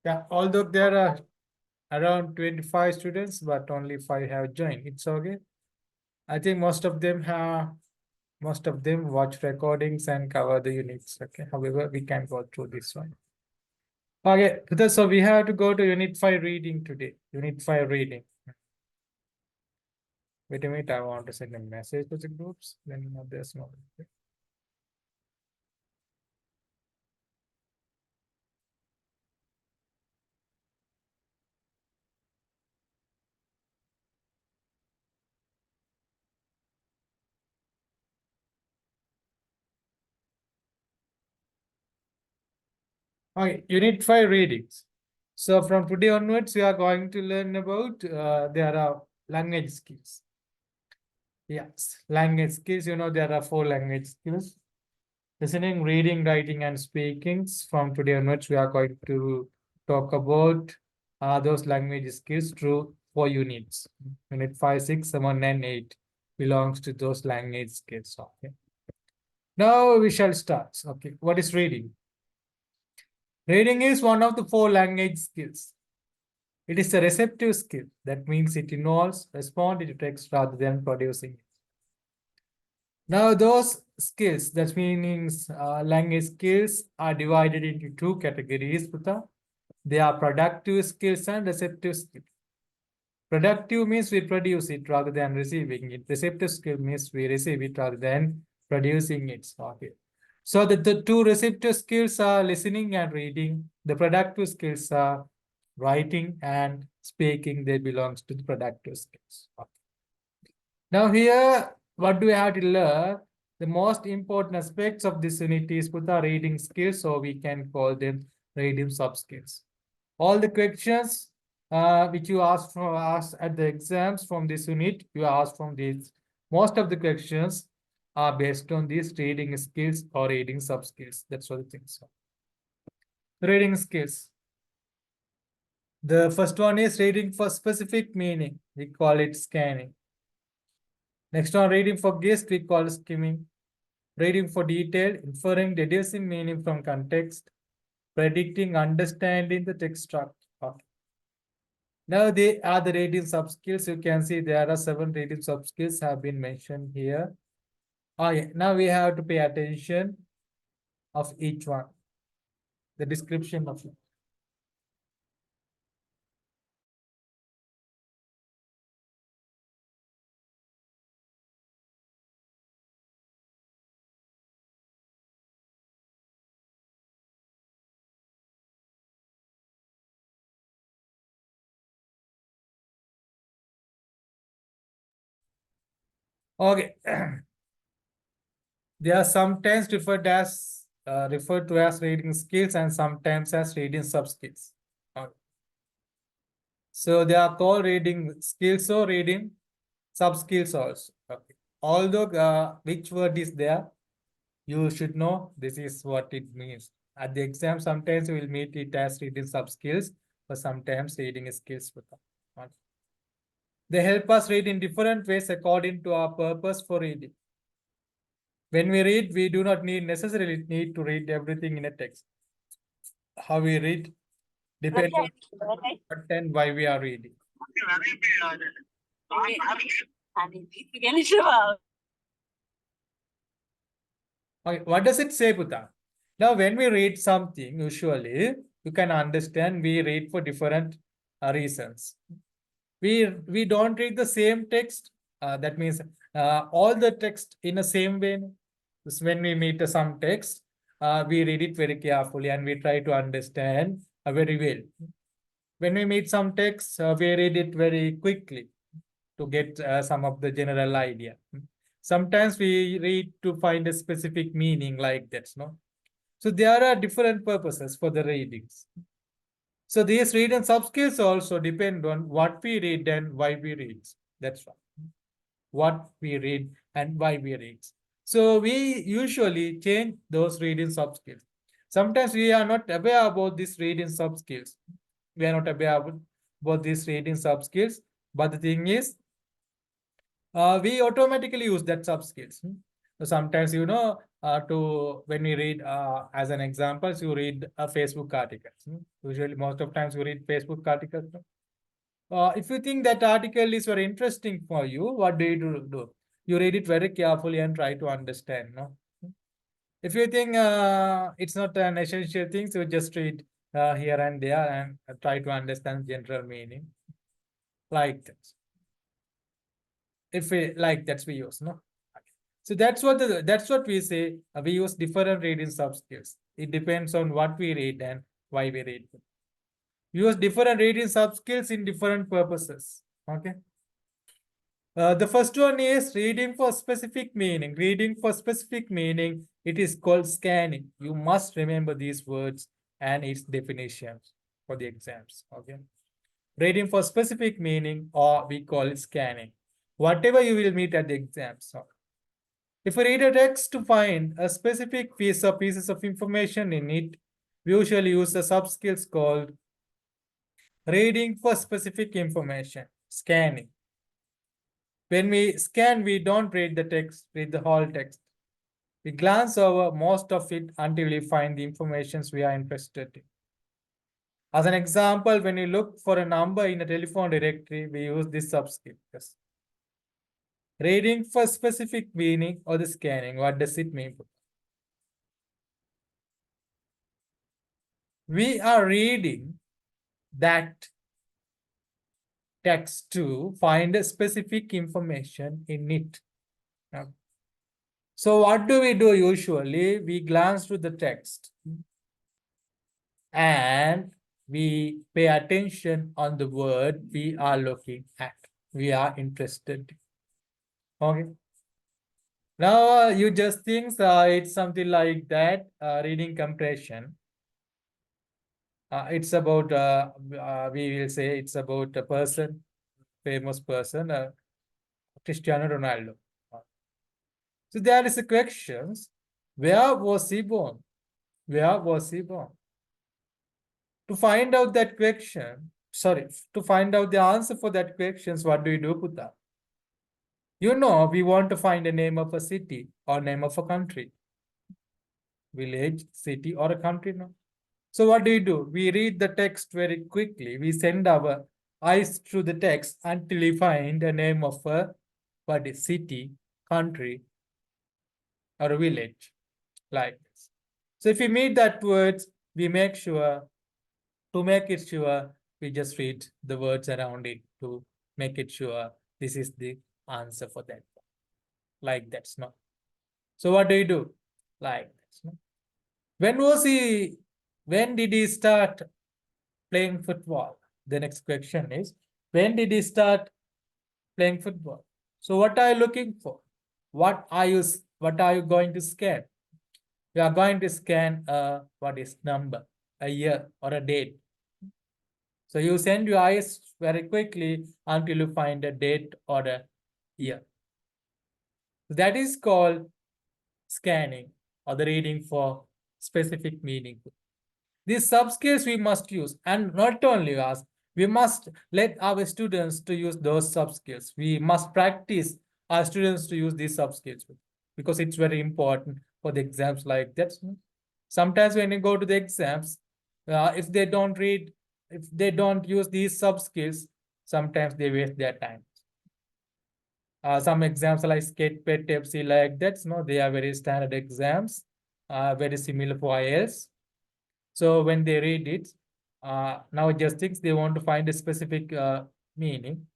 Yeah, although there are around 25 students, but only 5 have joined. It's okay. I think most of them watch recordings and cover the units. Okay. However, we can go through this one. Okay, so we have to go to Unit 5 reading today. Unit 5 reading. Wait a minute, I want to send a message to the groups. Then there's no. Okay, Unit 5 readings. So from today onwards, we are going to learn about there are language skills. Yes, language skills. There are 4 language skills: listening, reading, writing, and speaking. From today onwards, we are going to talk about those language skills through 4 units. Unit 5, 6, 7, and 8 belongs to those language skills. Okay. Now we shall start. Okay. What is reading? Reading is one of the 4 language skills. It is a receptive skill. That means it involves responding to text rather than producing it. Now, those skills, that means language skills, are divided into 2 categories. They are productive skills and receptive skills. Productive means we produce it rather than receiving it. Receptive skill means we receive it rather than producing it. Okay. So the 2 receptive skills are listening and reading. The productive skills are writing and speaking. They belongs to the productive skills. Okay. Now here, what do we have to learn? The most important aspects of this unit is reading skills, so we can call them reading sub skills. All the questions which you asked from us at the exams from this unit, you asked from these. Most of the questions are based on these reading skills or reading sub skills. That's what the things are. Reading skills. The first one is reading for specific meaning. We call it scanning. Next one, reading for gist, we call skimming. Reading for detail, inferring, deducing meaning from context, predicting, understanding the text structure. Okay. Now they are the reading sub skills. You can see there are 7 reading sub skills have been mentioned here. Okay. Now we have to pay attention of each one. The description of it. Okay. They are sometimes referred to as reading skills and sometimes as reading sub skills. Okay. So they are called reading skills or reading sub skills also. Okay. Although which word is there, you should know this is what it means. At the exam, sometimes we will meet it as reading sub skills, but sometimes reading skills. Okay. They help us read in different ways according to our purpose for reading. When we read, we do not necessarily need to read everything in a text. How we read depends on what and why we are reading. Okay, what does it say, Puta? Now, when we read something, usually you can understand we read for different reasons. We don't read the same text. That means all the text in the same way. When we meet some text, we read it very carefully and we try to understand very well. When we meet some text, we read it very quickly to get some of the general idea. Sometimes we read to find a specific meaning like that. No? So there are different purposes for the readings. So these read and sub skills also depend on what we read and why we read. That's right. What we read and why we read. So we usually change those reading sub skills. Sometimes we are not aware about these reading sub skills. We are not aware about these reading sub skills. But the thing is, we automatically use that sub skills. So sometimes, to when we read as an example, you read a Facebook article. Usually, most of times you read Facebook articles. If you think that article is very interesting for you, what do you do? You read it very carefully and try to understand. No? If you think it's not an essential thing, so just read here and there and try to understand general meaning like that. If we like that, we use no. So that's what we say. We use different reading sub skills. It depends on what we read and why we read them. We use different reading sub skills in different purposes. Okay. The first one is reading for specific meaning. Reading for specific meaning, it is called scanning. You must remember these words and its definitions for the exams. Okay. Reading for specific meaning, or we call it scanning. Whatever you will meet at the exams. If we read a text to find a specific pieces of information in it, we usually use a sub-skills called reading for specific information, scanning. When we scan, we don't read the text, read the whole text. We glance over most of it until we find the information we are interested in. As an example, when you look for a number in a telephone directory, we use this sub-skill. Yes. Reading for specific meaning or the scanning, what does it mean? We are reading that text to find a specific information in it. So what do we do usually? We glance to the text and we pay attention on the word we are looking at. We are interested. Okay. Now you just think it's something like that, reading comprehension. It's about, we will say it's about a person, famous person, Cristiano Ronaldo. So there is a question, where was he born? Where was he born? To find out that question, to find out the answer for that question, what do you do, Putta? You know, we want to find a name of a city or name of a country. Village, city, or a country, no? So what do? We read the text very quickly. We send our eyes through the text until we find a name of a city, country, or a village, like this. So if we meet that words, we make sure, to make it sure, we just read the words around it to make it sure this is the answer for that. Like that's not. So what do? Like this. No? When did he start playing football? The next question is, when did he start playing football? So what are you looking for? What are you going to scan? You are going to scan what is number, a year, or a date. So you send your eyes very quickly until you find a date or a year. That is called scanning or the reading for specific meaning. These sub-skills we must use, and not only us, we must let our students to use those sub-skills. We must practice our students to use these sub-skills because it's very important for the exams like that. Sometimes when you go to the exams, if they don't read, if they don't use these sub-skills, sometimes they waste their time. Some exams like SCAT, PET, TEPC, like that, they are very standard exams, very similar for IELTS. So when they read it, now just thinks they want to find a specific meaning,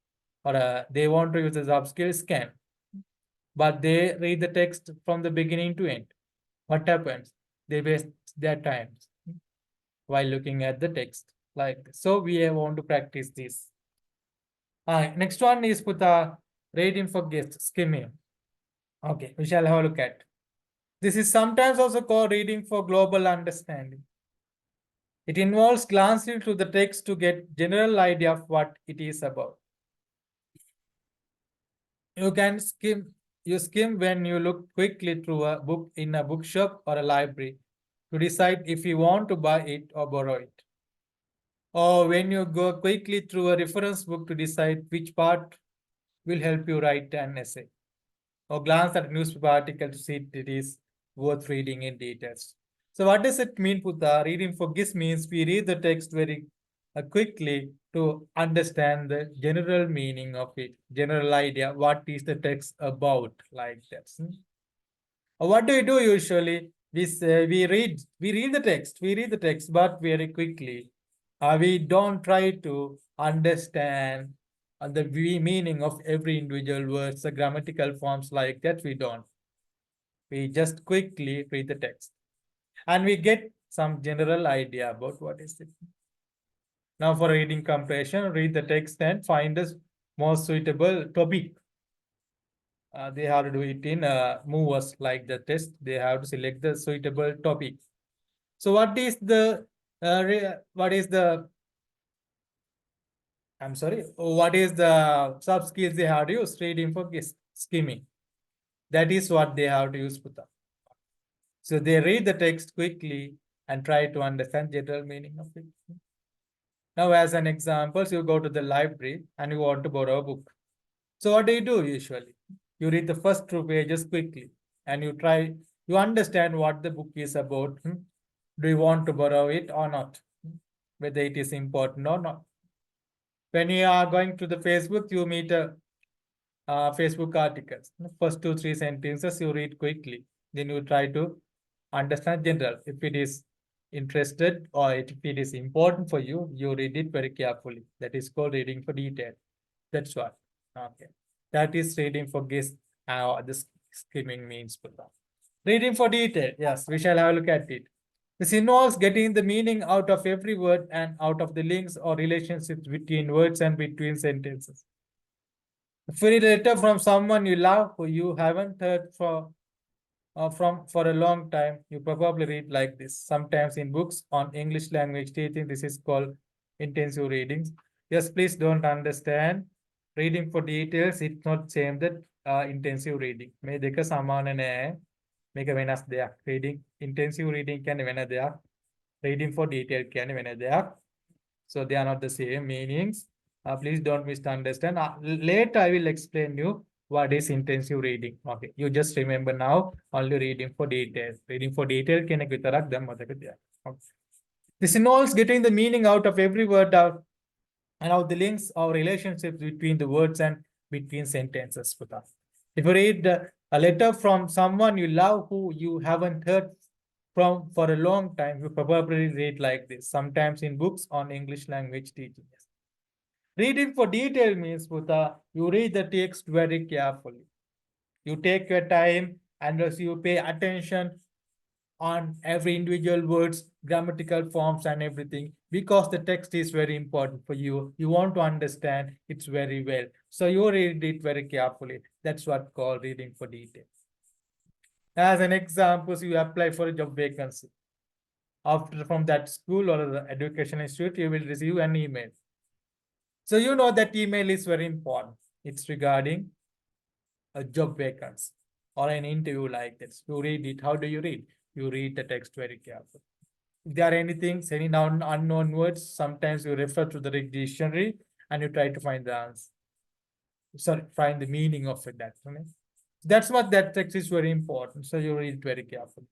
or they want to use a sub-skill scan, but they read the text from the beginning to end. What happens? They waste their time while looking at the text. Like so, we want to practice this. Next one is put a reading for skimming. Okay, we shall have a look at. This is sometimes also called reading for global understanding. It involves glancing through the text to get general idea of what it is about. You can skim. You skim when you look quickly through a book in a bookshop or a library to decide if you want to buy it or borrow it. Or when you go quickly through a reference book to decide which part will help you write an essay. Or glance at a newspaper article to see if it is worth reading in details. So what does it mean, Putta? Reading for GIS means we read the text very quickly to understand the general meaning of it, general idea, what is the text about, like that. What do usually? We say we read the text, but very quickly. We don't try to understand the meaning of every individual words, the grammatical forms like that. We don't. We just quickly read the text, and we get some general idea about what is it. Now, for reading comprehension, read the text and find the most suitable topic. They have to do it in movers like the test. They have to select the suitable topic. So what is the what is the sub skills they have to use? Reading for skimming. That is what they have to use, Putta. So they read the text quickly and try to understand general meaning of it. Now, as an example, you go to the library and you want to borrow a book. So what do you do usually? You read the first two pages quickly and you understand what the book is about. Do you want to borrow it or not? Whether it is important or not. When you are going to the Facebook, you meet Facebook articles. First 2-3 sentences you read quickly. Then you try to understand general. If it is interested or if it is important for you, you read it very carefully. That is called reading for detail. That's what. Okay. That is reading for guess the skimming means for that. Reading for detail. Yes, we shall have a look at it. This involves getting the meaning out of every word and out of the links or relationships between words and between sentences. If you read a letter from someone you love who you haven't heard from for a long time, you probably read like this. Sometimes in books on English language teaching, this is called intensive readings. Yes, please don't understand. Reading for details, it's not same that intensive reading. මේ දෙක සමාන නෑ. මේක වෙනස් දෙයක්. Reading intensive reading කියන්නේ වෙන දෙයක්. Reading for detail කියන්නේ වෙන දෙයක්. So they are not the same meanings. Please don't misunderstand. Later I will explain you what is intensive reading. Okay, you just remember now only reading for details. Reading for detail කෙනෙක් විතරක් දැන් මතක තියාගන්න. Okay. This involves getting the meaning out of every word out and out the links or relationships between the words and between sentences. If you read a letter from someone you love who you haven't heard from for a long time, you probably read like this. Sometimes in books on English language teaching. Reading for detail means, Putta, you read the text very carefully. You take your time and you pay attention on every individual words, grammatical forms and everything, because the text is very important for you. You want to understand it very well. So you read it very carefully. That's what called reading for detail. As an example, you apply for a job vacancy. After from that school or the education institute, you will receive an email. So you know that email is very important. It's regarding a job vacancy or an interview like this. You read it. How do you read? You read the text very carefully. If there are anything, any unknown words, sometimes you refer to the dictionary and you try to find the answer. Sorry, find the meaning of it. That's what that text is very important. So you read it very carefully.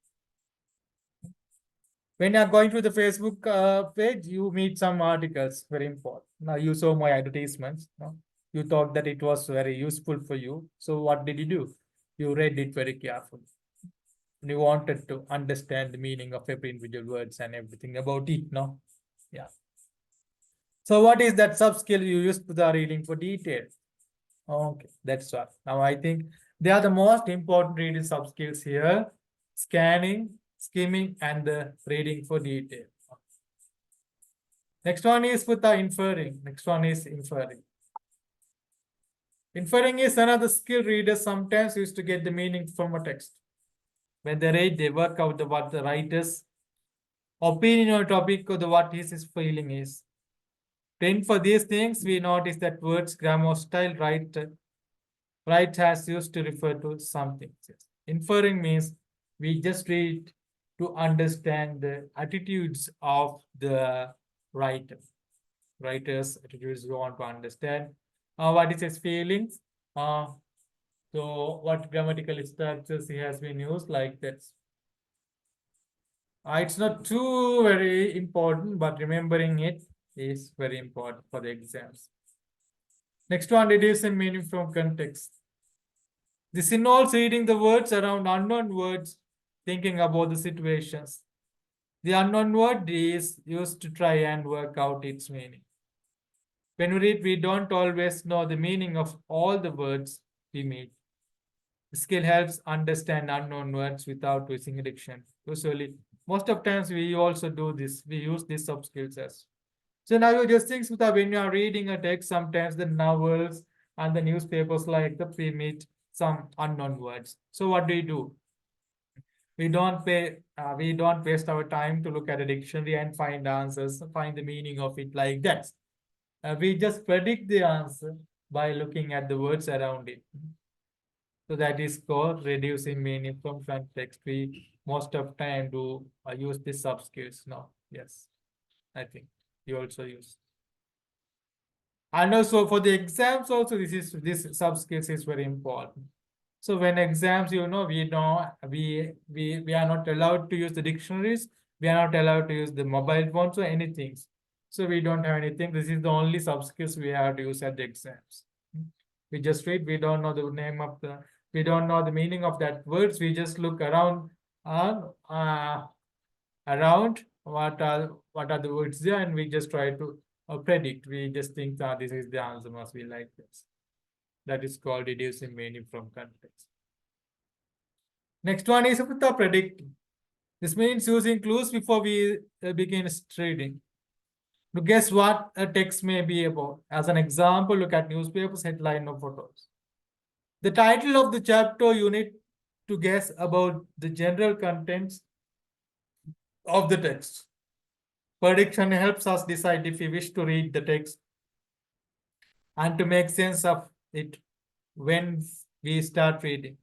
When you're going to the Facebook page, you meet some articles, very important. Now you saw my advertisements. No? You thought that it was very useful for you. So what did you do? You read it very carefully. You wanted to understand the meaning of every individual words and everything about it, no? Yeah. So what is that sub-skill you use for the reading for details? Okay, that's what. Now I think they are the most important reading sub-skills here. Scanning, skimming, and the reading for detail. Next one is with the inferring. Next one is inferring. Inferring is another skill readers sometimes use to get the meaning from a text. When they read, they work out what the writer's opinion on a topic or what his feeling is. Then for these things, we notice that words, grammar, style, right has used to refer to something. Inferring means we just read to understand the attitudes of the writer. Writer's attitudes we want to understand. What is his feelings? So what grammatical structures he has been used like this. It's not too very important, but remembering it is very important for the exams. Next one, reducing meaning from context. This involves reading the words around unknown words, thinking about the situations. The unknown word is used to try and work out its meaning. When we read, we don't always know the meaning of all the words we meet. The skill helps understand unknown words without using a dictionary. Usually, most of times we also do this. We use these sub skills as. So now you just think that when you are reading a text, sometimes the novels and the newspapers like the we meet some unknown words. So what do? We don't waste our time to look at a dictionary and find answers, find the meaning of it like that. We just predict the answer by looking at the words around it. So that is called reducing meaning from context. We most of time do use this sub skills now. Yes, I think you also use. And also for the exams also this sub skills is very important. So when exams, we are not allowed to use the dictionaries. We are not allowed to use the mobile phones or anything. So we don't have anything. This is the only sub skills we have to use at the exams. We just read. We don't know the name of the. We don't know the meaning of that words. We just look around and around what are the words there, and we just try to predict. We just think that this is the answer. Must be like this. That is called reducing meaning from context. Next one is the predicting. This means using clues before we begin reading. To guess what a text may be about. As an example, look at newspapers, headline, or photos. The title of the chapter you need to guess about the general contents of the text. Prediction helps us decide if we wish to read the text and to make sense of it when we start reading,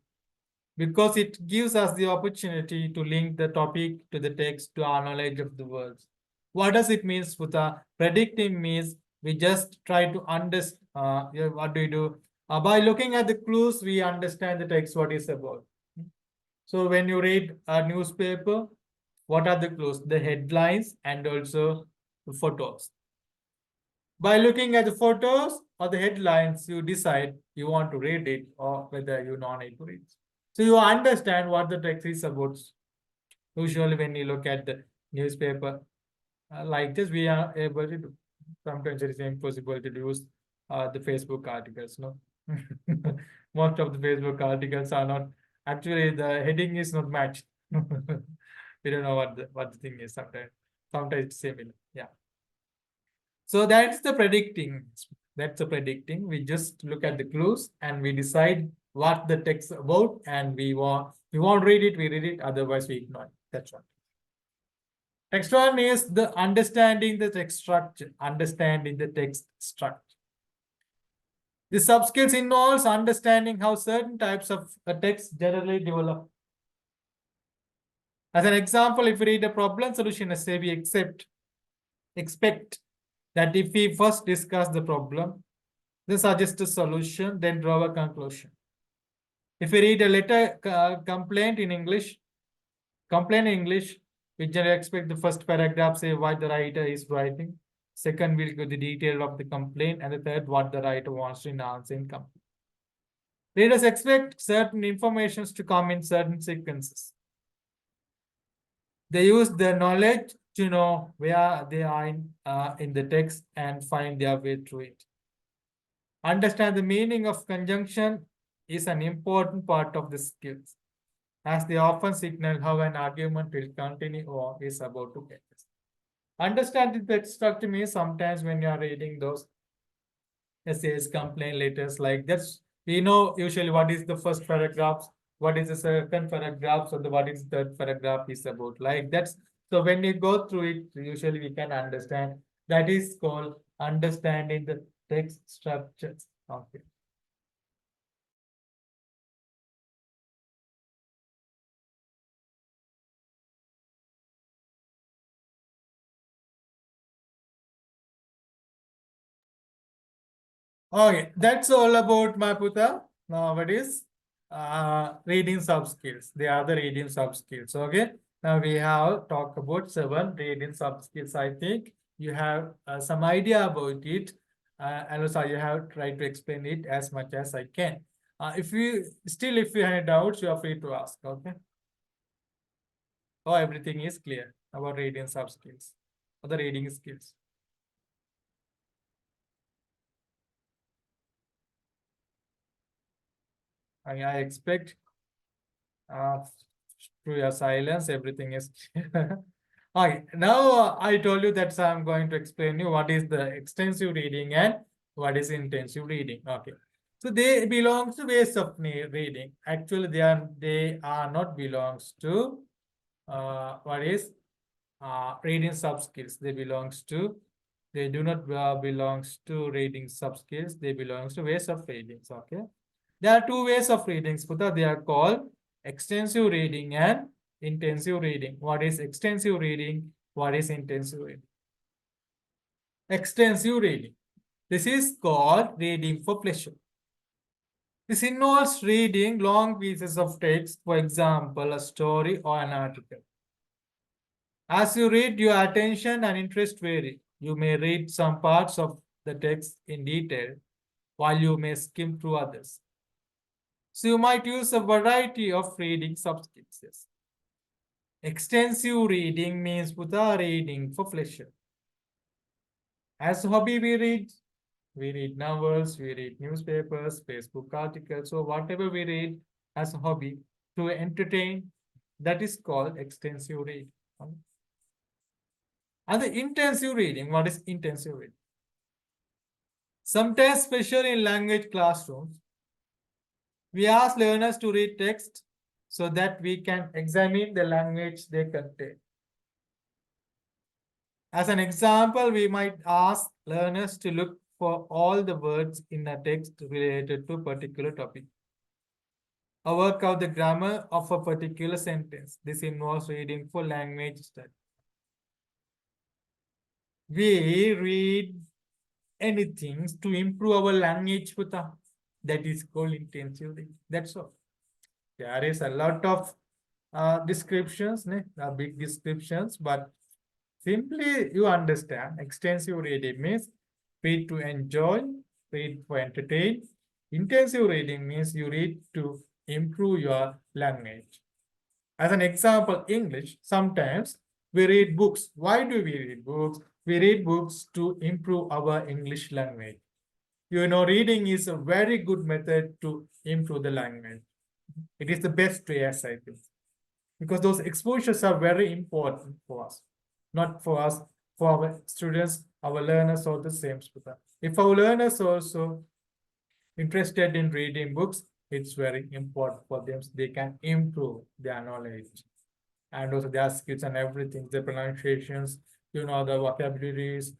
because it gives us the opportunity to link the topic to the text to our knowledge of the words. What does it mean, Sputa? Predicting means we just try to understand. What do we do? By looking at the clues, we understand the text, what is about. So when you read a newspaper, what are the clues? The headlines and also the photos. By looking at the photos or the headlines, you decide you want to read it or whether you don't need to read. So you understand what the text is about. Usually when you look at the newspaper, like this, we are able to do. Sometimes it is impossible to use the Facebook articles, no? Most of the Facebook articles are not, actually the heading is not matched. We don't know what the thing is sometimes. Sometimes it's similar, yeah. So that's the predicting. That's the predicting. We just look at the clues and we decide what the text about, and we won't read it, we read it, otherwise we ignore it. That's one. Next one is the understanding the text structure. Understanding the text structure. The sub skills involves understanding how certain types of text generally develop. As an example, if we read a problem solution essay, we expect that if we first discuss the problem, then suggest a solution, then draw a conclusion. If we read a letter complaint in English, we generally expect the first paragraph say what the writer is writing. Second, we'll give the detail of the complaint, and the third, what the writer wants to answer in complaint. Readers expect certain informations to come in certain sequences. They use their knowledge to know where they are in the text and find their way through it. Understand the meaning of conjunction is an important part of the skills, as they often signal how an argument will continue or is about to get. Understanding the text structure means sometimes when you are reading those essays, complaint letters like this, we know usually what is the first paragraph, what is the second paragraph, so what is the third paragraph is about. Like that's so when you go through it, usually we can understand. That is called understanding the text structure. Okay. Okay, that's all about my puta. Nowadays, reading sub skills. They are the reading sub skills. Okay. Now we have talked about 7 reading sub skills. I think you have some idea about it, and also you have tried to explain it as much as I can. If you have doubts, you are free to ask. Okay. Oh, everything is clear about reading sub skills or the reading skills. I expect uh, through your silence, everything is clear. Okay, now I told you that I'm going to explain you what is the extensive reading and what is intensive reading. Okay, so they belongs to ways of reading. Actually, they are not belongs to what is reading sub skills. They do not belongs to reading sub skills. They belongs to ways of readings. Okay, there are two ways of readings. Putha, they are called extensive reading and intensive reading. What is extensive reading? What is intensive reading? Extensive reading. This is called reading for pleasure. This involves reading long pieces of text, for example, a story or an article. As you read, your attention and interest vary. You may read some parts of the text in detail, while you may skim through others. So you might use a variety of reading substances. Extensive reading means Buddha reading for pleasure. As a hobby, we read novels, we read newspapers, Facebook articles, or whatever we read as a hobby to entertain. That is called extensive reading. And the intensive reading, what is intensive reading? Sometimes, especially in language classrooms, we ask learners to read text so that we can examine the language they contain. As an example, we might ask learners to look for all the words in a text related to a particular topic, or work out the grammar of a particular sentence. This involves reading for language study. We read anything to improve our language, Putha. That is called intensive reading. That's all. There is a lot of descriptions, big descriptions, but simply you understand extensive reading means read to enjoy, read for entertain. Intensive reading means you read to improve your language. As an example, English, sometimes we read books. Why do we read books? We read books to improve our English language. You know, reading is a very good method to improve the language. It is the best way, as I think, because those exposures are very important for us, not for us, for our students, our learners, or the same. If our learners also interested in reading books, it's very important for them. So they can improve their knowledge and also their skills and everything, the pronunciations, the vocabularies,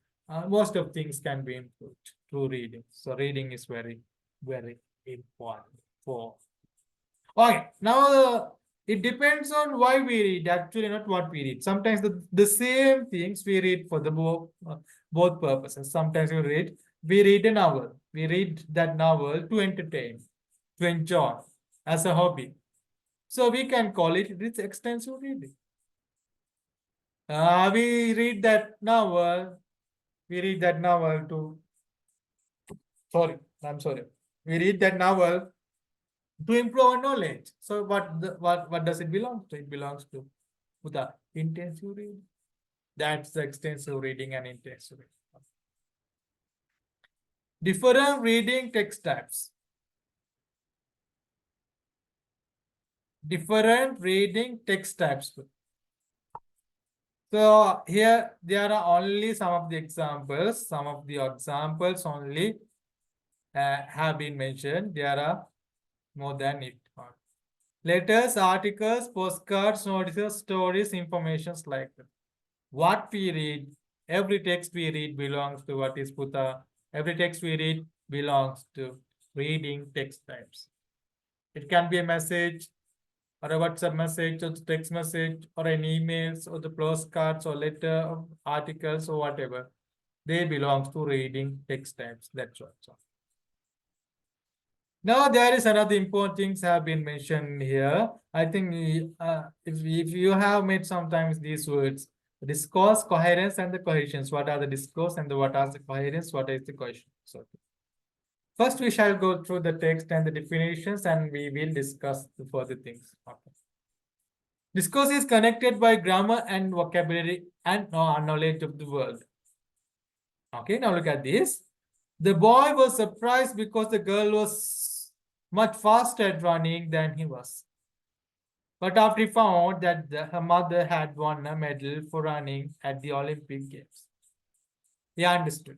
most of things can be improved through reading. So reading is very, very important for. Okay, now it depends on why we read, actually not what we read. Sometimes the same things we read for the both purposes. Sometimes we read a novel. We read that novel to entertain, to enjoy, as a hobby. So we can call it's extensive reading. We read that novel. We read that novel to. Sorry, I'm sorry. We read that novel to improve our knowledge. So what does it belong to? It belongs to the intensive reading. That's the extensive reading and intensive reading. Different reading text types. Different reading text types. So here there are only some of the examples. Some of the examples only have been mentioned. There are more than it. Letters, articles, postcards, notices, stories, informations like that. What we read, every text we read belongs to what is Putha. Every text we read belongs to reading text types. It can be a message or a WhatsApp message or text message or an emails or the postcards or letter or articles or whatever. They belong to reading text types. That's what. Now there is another important things have been mentioned here. I think if you have made sometimes these words, discourse, coherence, and the cohesions. What are the discourse and what are the coherence? What is the cohesion? So first we shall go through the text and the definitions, and we will discuss the further things. Okay. Discourse is connected by grammar and vocabulary and knowledge of the world. Okay, now look at this. The boy was surprised because the girl was much faster at running than he was. But after he found that her mother had won a medal for running at the Olympic Games, he understood.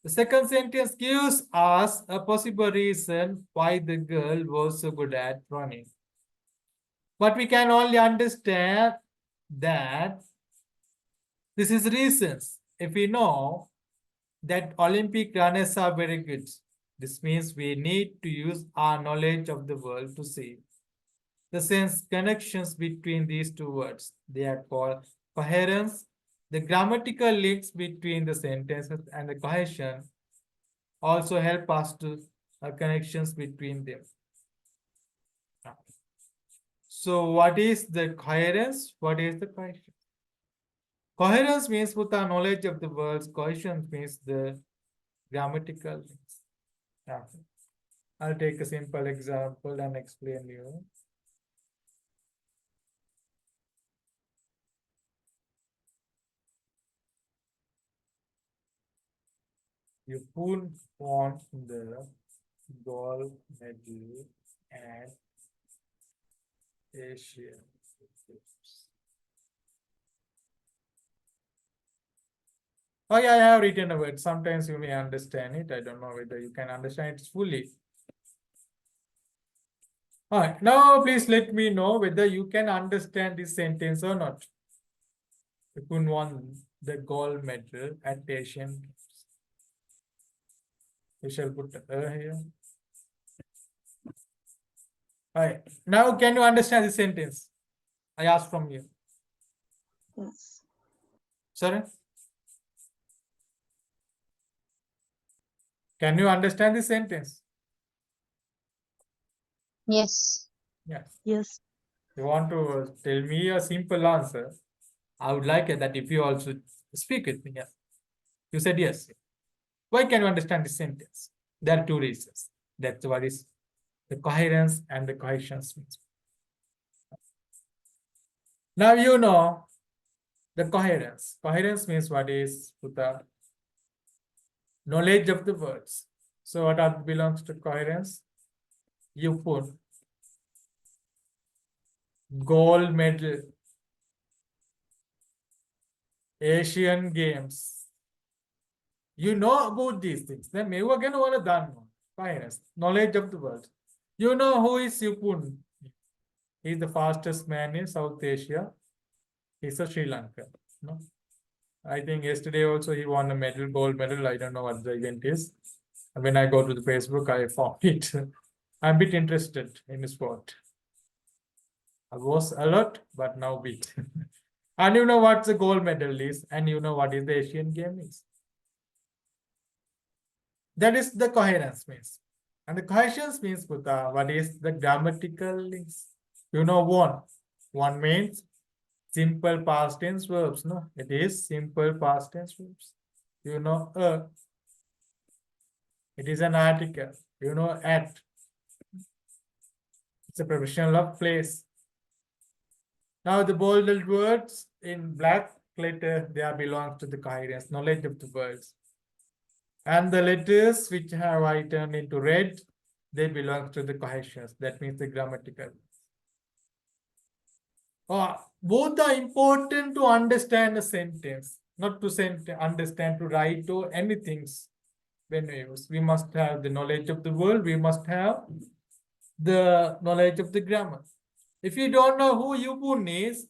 The second sentence gives us a possible reason why the girl was so good at running. But we can only understand that this is reasons if we know that Olympic runners are very good. This means we need to use our knowledge of the world to see the sense connections between these two words. They are called coherence. The grammatical links between the sentences and the cohesion also help us to connections between them. So what is the coherence? What is the cohesion? Coherence means with our knowledge of the words. Cohesion means the grammatical links. Okay. I'll take a simple example and explain you. Yupun won the gold medal at Asian Games. Oh yeah, I have written a word. Sometimes you may understand it. I don't know whether you can understand it fully. All right, now please let me know whether you can understand this sentence or not. Yupun won the gold medal at Asian Games. We shall put here. All right. Now, can you understand this sentence? I ask from you. Yes. Sorry? Can you understand this sentence? Yes. Yes. Yes. You want to tell me a simple answer? I would like it that if you also speak with me. Yeah. You said yes. Why can you understand this sentence? There are two reasons. That's what is the coherence and the cohesion means. Now you know the coherence. Coherence means what is with the knowledge of the words. So what are belongs to coherence? You put gold medal, Asian Games. You know about these things. Then maybe again want to done coherence, knowledge of the world. You know who is Yupun? He's the fastest man in South Asia. He's a Sri Lanka. No? I think yesterday also he won a medal, gold medal. I don't know what the event is. When I go to the Facebook, I found it. I'm a bit interested in the sport. I was alert, but now bit. And you know what the gold medal is, and you know what is the Asian game is. That is the coherence means. And the cohesion means what is the grammatical links. You know one. One means simple past tense verbs. No, it is simple past tense verbs. You know it is an article. You know at. It's a professional of place. Now the bolded words in black letter, they are belongs to the coherence, knowledge of the words. And the letters which have I turned into red, they belong to the cohesions. That means the grammatical. Both are important to understand a sentence, not to understand, to write or anything. When we use, we must have the knowledge of the world. We must have the knowledge of the grammar. If you don't know who Yupun is,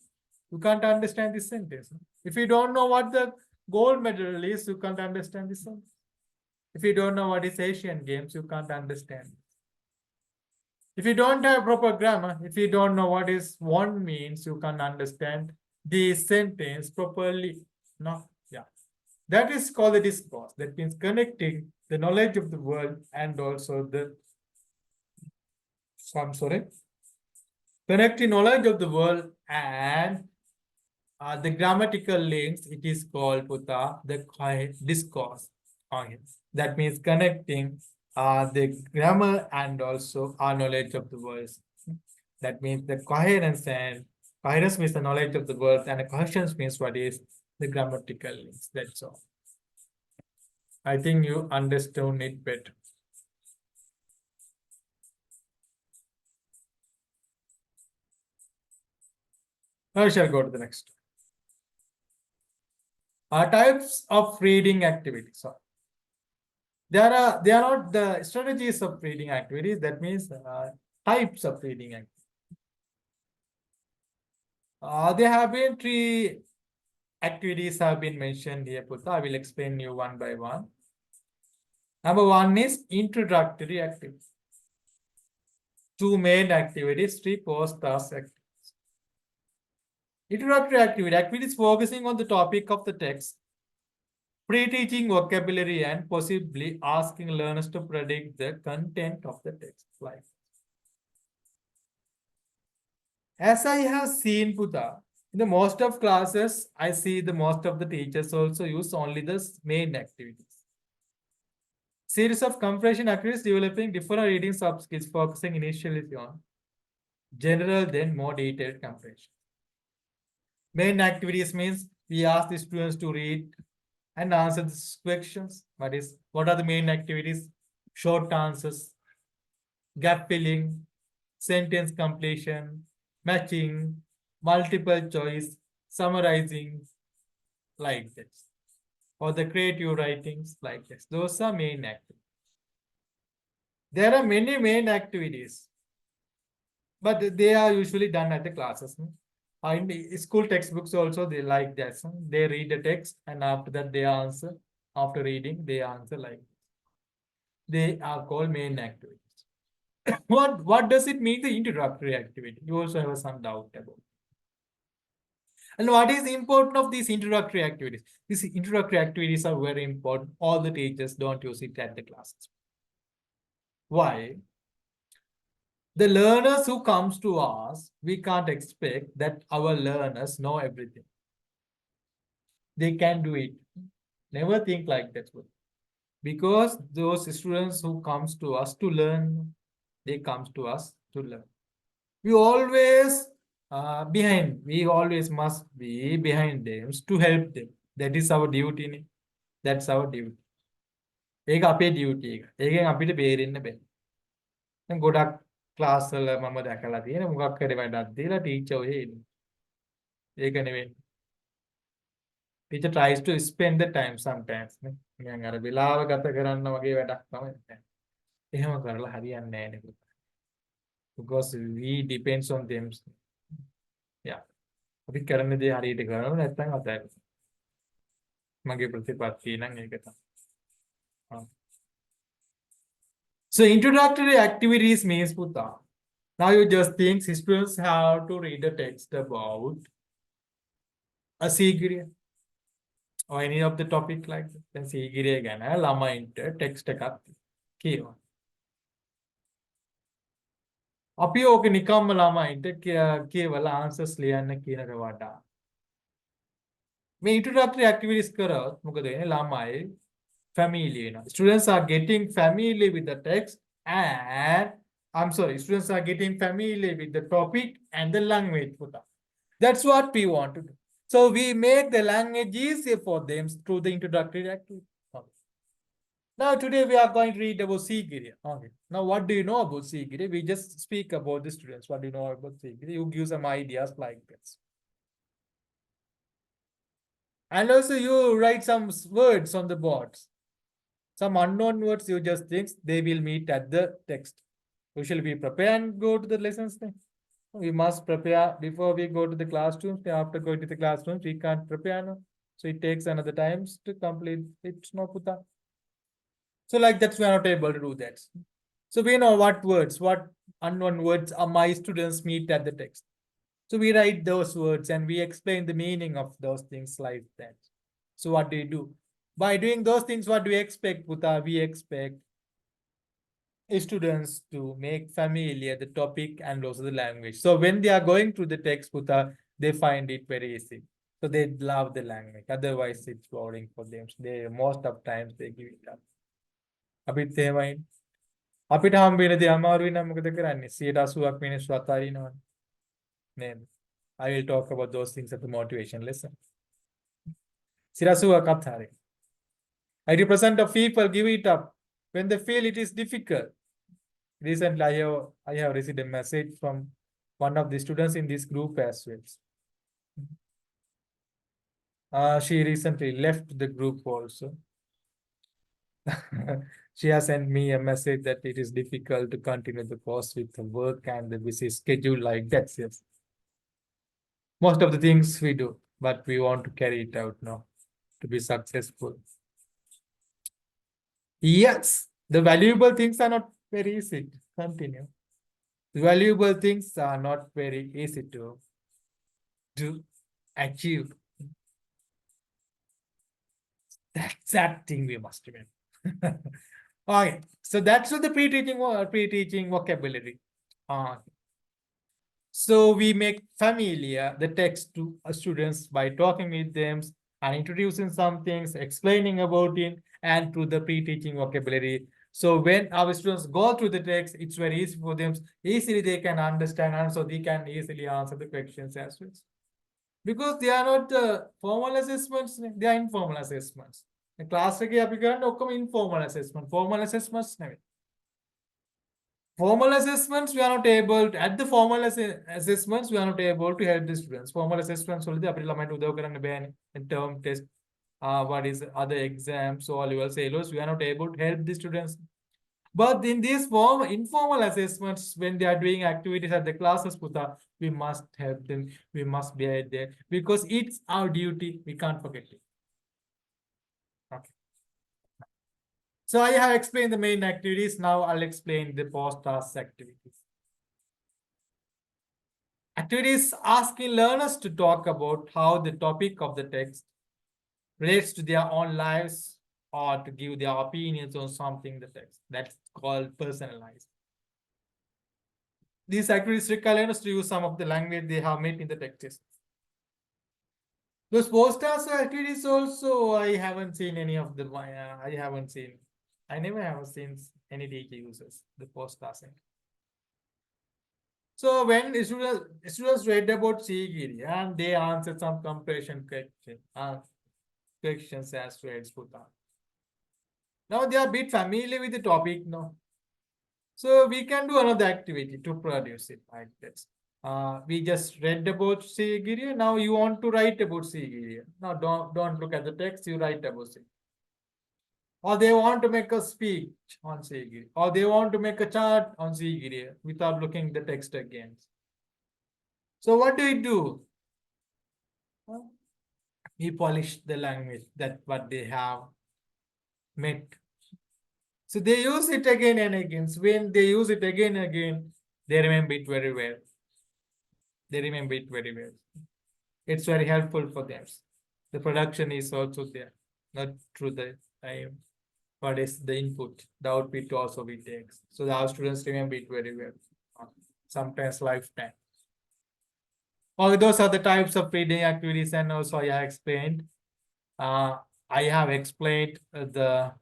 you can't understand this sentence. If you don't know what the gold medal is, you can't understand this sentence. If you don't know what is Asian Games, you can't understand. If you don't have proper grammar, if you don't know what is one means, you can't understand the sentence properly. No, yeah. That is called the discourse. That means connecting the knowledge of the world and also the, I'm sorry, connecting knowledge of the world and the grammatical links. It is called Puta, the discourse. Okay. That means connecting the grammar and also our knowledge of the words. That means the coherence, and coherence means the knowledge of the words, and the cohesion means what is the grammatical links. That's all. I think you understood it better. I shall go to the next. Types of reading activities. So they are not the strategies of reading activities. That means types of reading activities. There have been three activities have been mentioned here, Putha. I will explain you one by one. Number one is introductory activities. Two main activities, three post-task activities. Introductory activities focusing on the topic of the text, pre-teaching vocabulary, and possibly asking learners to predict the content of the text. Like, as I have seen, Putha, in the most of classes, I see the most of the teachers also use only the main activities. Series of comprehension activities developing different reading sub-skills, focusing initially on general, then more detailed comprehension. Main activities means we ask the students to read and answer these questions. What are the main activities? Short answers, gap filling, sentence completion, matching, multiple choice, summarizing, like this. Or the creative writings, like this. Those are main activities. There are many main activities, but they are usually done at the classes. In the school textbooks also, they like that. They read the text and after that they answer. After reading, they answer like this. They are called main activities. What does it mean, the introductory activity? You also have some doubt about. And what is the importance of these introductory activities? These introductory activities are very important. All the teachers don't use it at the classes. Why? The learners who comes to us, we can't expect that our learners know everything. They can do it. Never think like that. Because those students who comes to us to learn, they comes to us to learn. We always we always must be behind them to help them. That is our duty. That's our duty. ඒක අපේ duty එක. ඒකෙන් අපිට බේරෙන්න බෑ. දැන් ගොඩක් class වල මම දැකලා තියෙන මොකක් හරි වැඩක් දීලා ටීචර් ඔය එන්නේ. ඒක නෙවෙයි. Teacher tries to spend the time sometimes. නිකන් අර වෙලාව ගත කරන්න වගේ වැඩක් තමයි. එහෙම කරලා හරියන්නේ නැහැ නේ. Because we depends on them. Yeah. අපි කරන දේ හරියට කරනවා නැත්නම් අතහැරෙනවා. මගේ ප්‍රතිපත්තිය නම් ඒක තමයි. So introductory activities means Putha. Now you just think students have to read a text about a Sigiriya or any of the topic like that. Then Sigiriya ගැන ළමයින්ට text එකක් කියවන්න. අපි ඕක නිකම්ම ළමයින්ට කියවලා answers ලියන්න කියනක වඩා මේ introductory activities කරොත් මොකද වෙන්නේ ළමයි familiar වෙනවා. Students are getting familiar with the text and students are getting familiar with the topic and the language. That's what we want to do. So we make the language easier for them through the introductory activity. Okay. Now today we are going to read about Sigiriya. Okay. Now what do you know about Sigiriya? We just speak about the students. What do you know about Sigiriya? You give some ideas like this. And also you write some words on the boards. Some unknown words you just think they will meet at the text. Usually we prepare and go to the lessons. We must prepare before we go to the classrooms. After going to the classrooms, we can't prepare now. So it takes another time to complete it. No Putha. So like that, we are not able to do that. So we know what words, what unknown words are my students meet at the text. So we write those words and we explain the meaning of those things like that. So what do you do? By doing those things, what do we expect, Buddha? We expect students to make familiar the topic and also the language. So when they are going through the text, Buddha, they find it very easy. So they love the language. Otherwise, it's boring for them. They most of times they give it up. අපිත් එහෙමයි. අපිට හම්බ වෙන දේ අමාරු වෙනම් මොකද කරන්නේ? 80%ක් මිනිස්සු අතාරිනවනේ. නේද? I will talk about those things at the motivation lesson. 80%ක් අතාරින. 80% of people give it up when they feel it is difficult. Recently, I have received a message from one of the students in this group as well. She recently left the group also. She has sent me a message that it is difficult to continue the course with the work and the busy schedule like that. Yes. Most of the things we do, but we want to carry it out now to be successful. Yes, the valuable things are not very easy to continue. The valuable things are not very easy to achieve. That's that thing we must remember. Okay, so that's what the pre-teaching vocabulary. So we make familiar the text to students by talking with them and introducing some things, explaining about it, and through the pre-teaching vocabulary. So when our students go through the text, it's very easy for them. Easily they can understand, and so they can easily answer the questions as well. Because they are not formal assessments, they are informal assessments. The class එකේ අපි කරන්නේ ඔක්කොම informal assessment. Formal assessments නෙවෙයි. Formal assessments, we are not able to, at the formal assessments, we are not able to help the students. Formal assessments වලදී අපිට ළමයින්ට උදව් කරන්න බෑනේ. Term test, what is other exams, O levels, A-levels, we are not able to help the students. But in these informal assessments, when they are doing activities at the classes, Puta, we must help them. We must be there because it's our duty. We can't forget it. Okay. So I have explained the main activities. Now I'll explain the post-task activities. Activities asking learners to talk about how the topic of the text relates to their own lives or to give their opinions on something in the text. That's called personalized. These activities require learners to use some of the language they have made in the text. Those post-task activities also, I haven't seen any of them. I never have seen any DK users, the post-task. So when students read about Sigiri and they answered some comparison questions as well. Now they are a bit familiar with the topic, no? So we can do another activity to produce it like this. We just read about Sigiri. Now you want to write about Sigiri. Now don't look at the text, you write about it. Or they want to make a speech on Sigiri. Or they want to make a chart on Sigiri without looking at the text again. So what do we do? We polish the language, that what they have met. So they use it again and again. So when they use it again and again, they remember it very well. It's very helpful for them. The production is also there, not through the time. What is the input? The output also we take. So our students remember it very well. Sometimes lifetime. All those are the types of reading activities, and also I have explained. I have explained the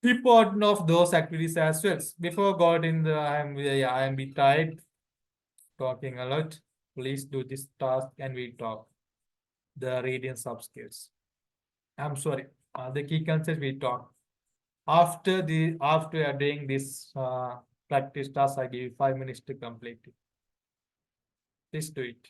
importance of those activities as well. Before God in the I am be tired talking a lot. Please do this task and we talk. The reading sub skills. I'm sorry. The key concepts we talk. After doing this practice task, I give you 5 minutes to complete it. Please do it.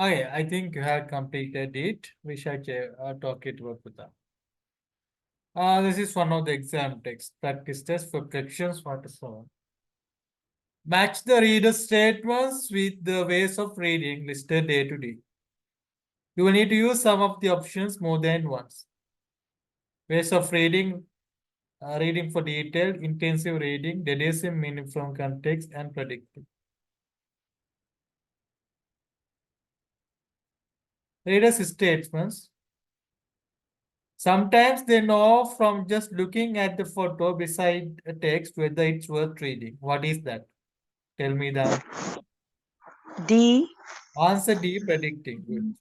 Okay, I think you have completed it. We shall talk it about with them. This is one of the exam texts. Practice test for questions 47. Match the reader's statements with the ways of reading listed day to day. You will need to use some of the options more than once. Ways of reading, reading for detailed, intensive reading, deducing meaning from context, and predicting. Reader's statements. Sometimes they know from just looking at the photo beside a text whether it's worth reading. What is that? Tell me the D, answer D, predicting. Good.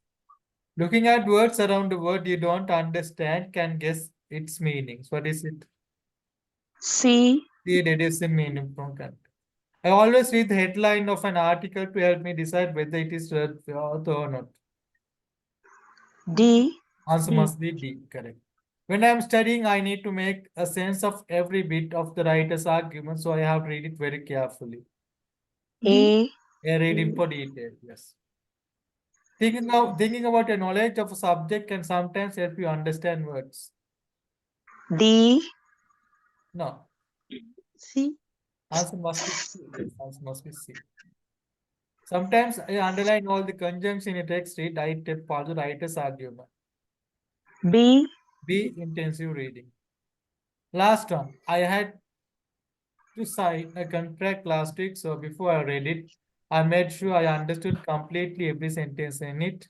Looking at words around a word you don't understand can guess its meanings. What is it? C, The deducing meaning from context. I always read the headline of an article to help me decide whether it is worth or not. D, Answer must be D, correct. When I'm studying, I need to make a sense of every bit of the writer's argument, so I have to read it very carefully. A, A reading for detail, yes. Thinking about a knowledge of a subject can sometimes help you understand words. D, No, C, answer must be C. Yes, answer must be C. Sometimes I underline all the conjunctions in a text read, I take for the writer's argument. B, B, intensive reading. Last one, I had to sign a contract last week, so before I read it, I made sure I understood completely every sentence in it.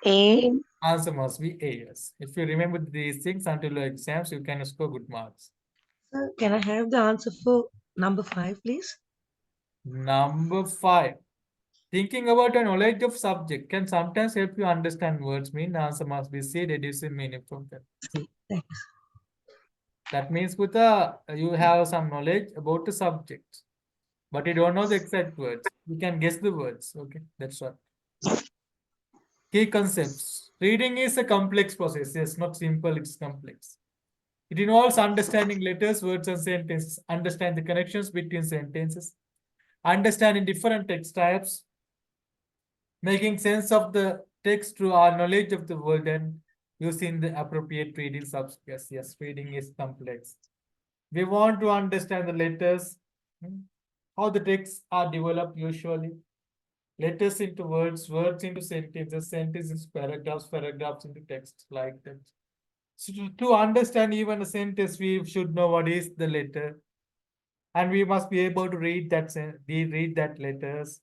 A, Answer must be A, yes. If you remember these things until your exams, you can score good marks. Sir, can I have the answer for number 5, please? Number 5. Thinking about a knowledge of subject can sometimes help you understand words. Mean answer must be C, deducing meaning from them. C. Thanks. That means with you have some knowledge about the subject, but you don't know the exact words. You can guess the words. Okay, that's what. Key concepts. Reading is a complex process. Yes, not simple, it's complex. It involves understanding letters, words, and sentences, understand the connections between sentences, understanding different text types, making sense of the text through our knowledge of the world, and using the appropriate reading subscripts. Yes, reading is complex. We want to understand the letters, how the texts are developed usually, letters into words, words into sentences, sentences paragraphs, paragraphs into text, like that. So to understand even a sentence, we should know what is the letter, and we must be able to read that read that letters,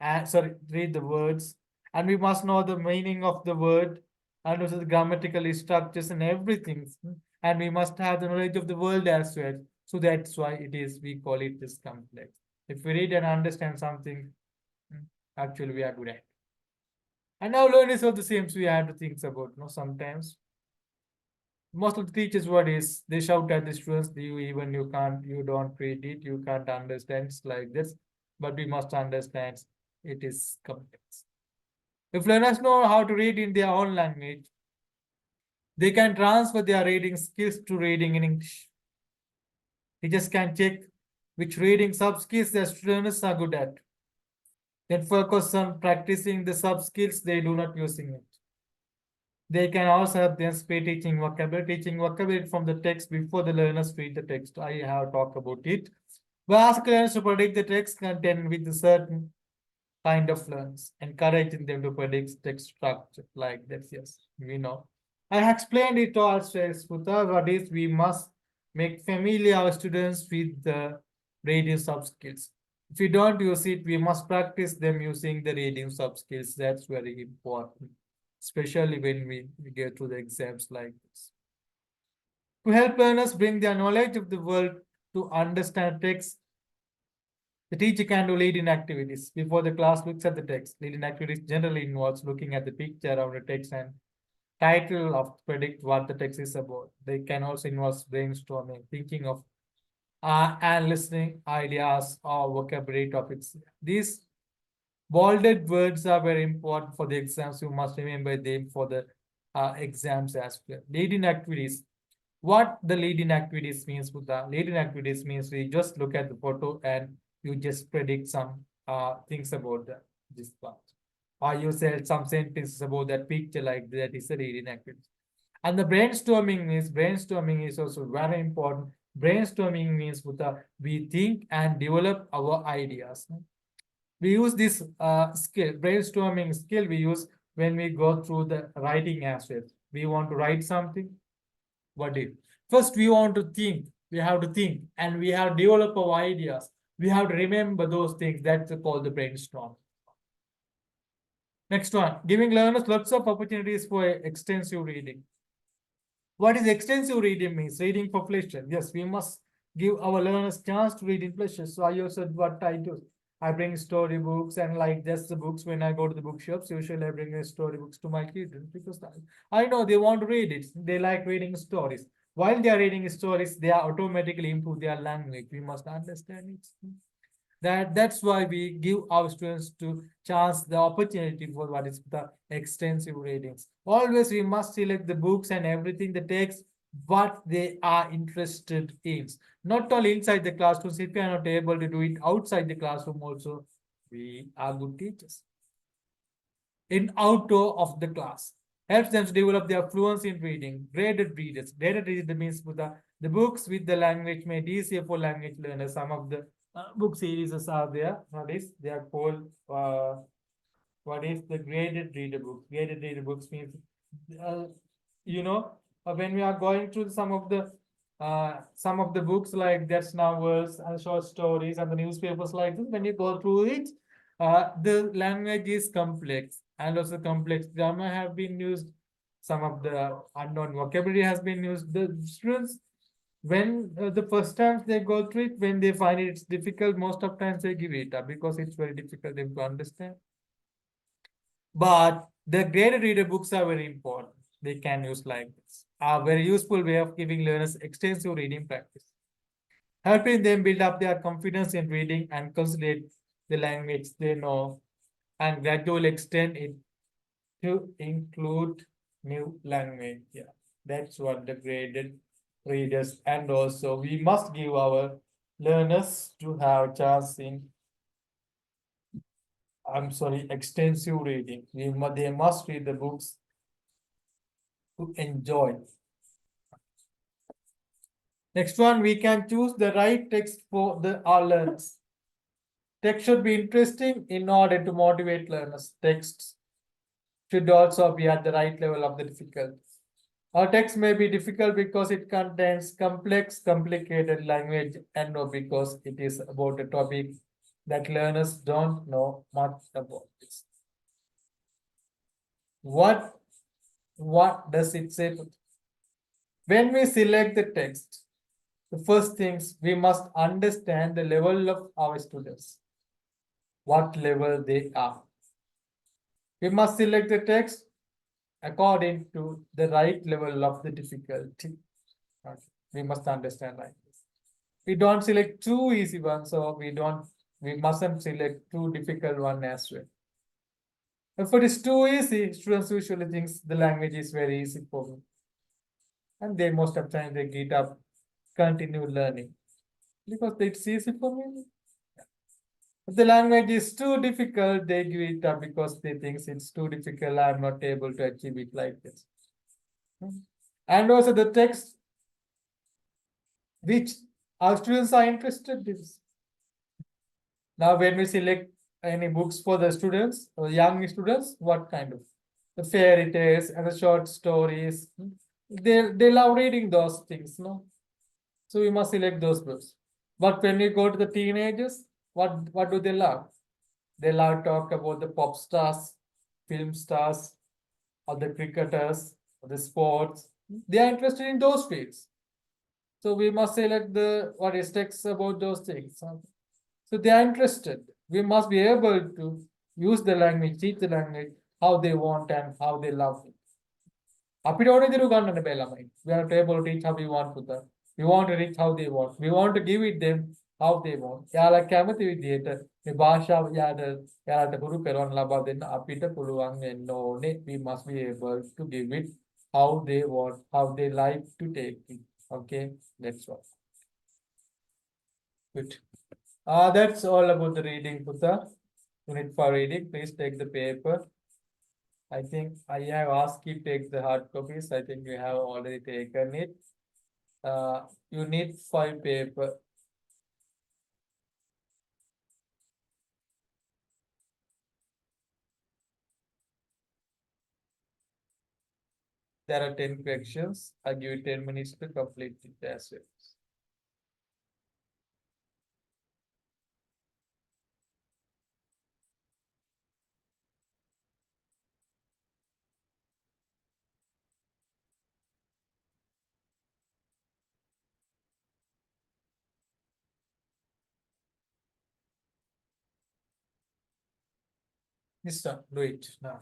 and sorry, read the words, and we must know the meaning of the word, and also the grammatical structures and everything, and we must have the knowledge of the world as well. So that's why it is we call it this complex. If we read and understand something, actually we are good at. And now learners of the same, so we have to think about, sometimes most of the teachers what is they shout at the students, you don't read it, you can't understand, it's like this, but we must understand it is complex. If learners know how to read in their own language, they can transfer their reading skills to reading in English. Teachers can check which reading sub skills their students are good at, then focus on practicing the sub skills they do not using it. They can also help them speed teaching vocabulary from the text before the learners read the text. I have talked about it. We ask learners to predict the text content with a certain kind of learns, encouraging them to predict text structure like that. Yes, we know. I explained it also, Sputa, what is we must make familiar our students with the reading sub skills. If we don't use it, we must practice them using the reading sub skills. That's very important, especially when we get to the exams like this. To help learners bring their knowledge of the world to understand text, the teacher can do lead-in activities before the class looks at the text. Lead-in activities generally involves looking at the picture of the text and title of predict what the text is about. They can also involve brainstorming, thinking of and listening ideas or vocabulary topics. These bolded words are very important for the exams. You must remember them for the exams as well. Lead-in activities. What the lead-in activities means with the lead-in activities means we just look at the photo and you just predict some things about this part. or you said some sentences about that picture, like that is a reading activity. And the brainstorming is also very important. Brainstorming means we think and develop our ideas. We use this skill, brainstorming skill we use when we go through the writing as well. We want to write something. What if? First, we want to think. We have to think and we have to develop our ideas. We have to remember those things. That's called the brainstorm. Next one, giving learners lots of opportunities for extensive reading. What is extensive reading means? Reading for pleasure. Yes, we must give our learners chance to read in pleasure. So I also what I do. I bring storybooks and like just the books when I go to the bookshops. Usually I bring storybooks to my children because I know they want to read it. They like reading stories. While they are reading stories, they are automatically improve their language. We must understand it. That's why we give our students to chance the opportunity for what is the extensive readings. Always we must select the books and everything, the text, what they are interested in. Not only inside the classroom, if we are not able to do it outside the classroom also, we are good teachers. In outdoor of the class, helps them to develop their fluency in reading. Graded readers means the books with the language made easier for language learners. Some of the book series are there. Nowadays, they are called what is the graded reader book? Graded reader books means, you know, when we are going through some of the books like that's novels and short stories and the newspapers like this, when you go through it, the language is complex and also complex grammar have been used. Some of the unknown vocabulary has been used. The students, when the first times they go through it, when they find it's difficult, most of times they give it up because it's very difficult them to understand. But the graded reader books are very important. They can use like this. A very useful way of giving learners extensive reading practice, helping them build up their confidence in reading and consolidate the language they know, and gradually extend it to include new language. Yeah, that's what the graded readers, and also we must give our learners to have chance in extensive reading. They must read the books to enjoy. Next one, we can choose the right text for our learners. Text should be interesting in order to motivate learners. Texts should also be at the right level of the difficulty. Our text may be difficult because it contains complex, complicated language, and no, because it is about a topic that learners don't know much about. What does it say? When we select the text, the first things we must understand the level of our students, what level they are. We must select the text according to the right level of the difficulty. We must understand like this. We don't select too easy ones, so we mustn't select too difficult one as well. If it is too easy, students usually think the language is very easy for me. And they most of the time they get up, continue learning. Because it's easy for me. If the language is too difficult, they give it up because they think it's too difficult. I'm not able to achieve it like this. And also the text which our students are interested in. Now, when we select any books for the students or young students, what kind of the fairy tales and the short stories? They love reading those things, no? So we must select those books. But when we go to the teenagers, what do they love? They love talk about the pop stars, film stars, or the cricketers, or the sports. They are interested in those fields. So we must select what is text about those things. So they are interested. We must be able to use the language, teach the language, how they want and how they love it. We are not able to teach how we want to them. We want to reach how they want. We want to give it them how they want. යාලා කැමති විදිහට මේ භාෂාව යාලට හුරු කරවන්න ලබා දෙන්න අපිට පුළුවන් වෙන්න ඕනේ. We must be able to give it how they want, how they like to take it. Okay, that's all. Good. That's all about the reading, Putta. Unit for reading, please take the paper. I think I have asked you to take the hard copies. I think you have already taken it. Unit 5 paper. There are 10 questions. I give you 10 minutes to complete it as well. This one, do it now.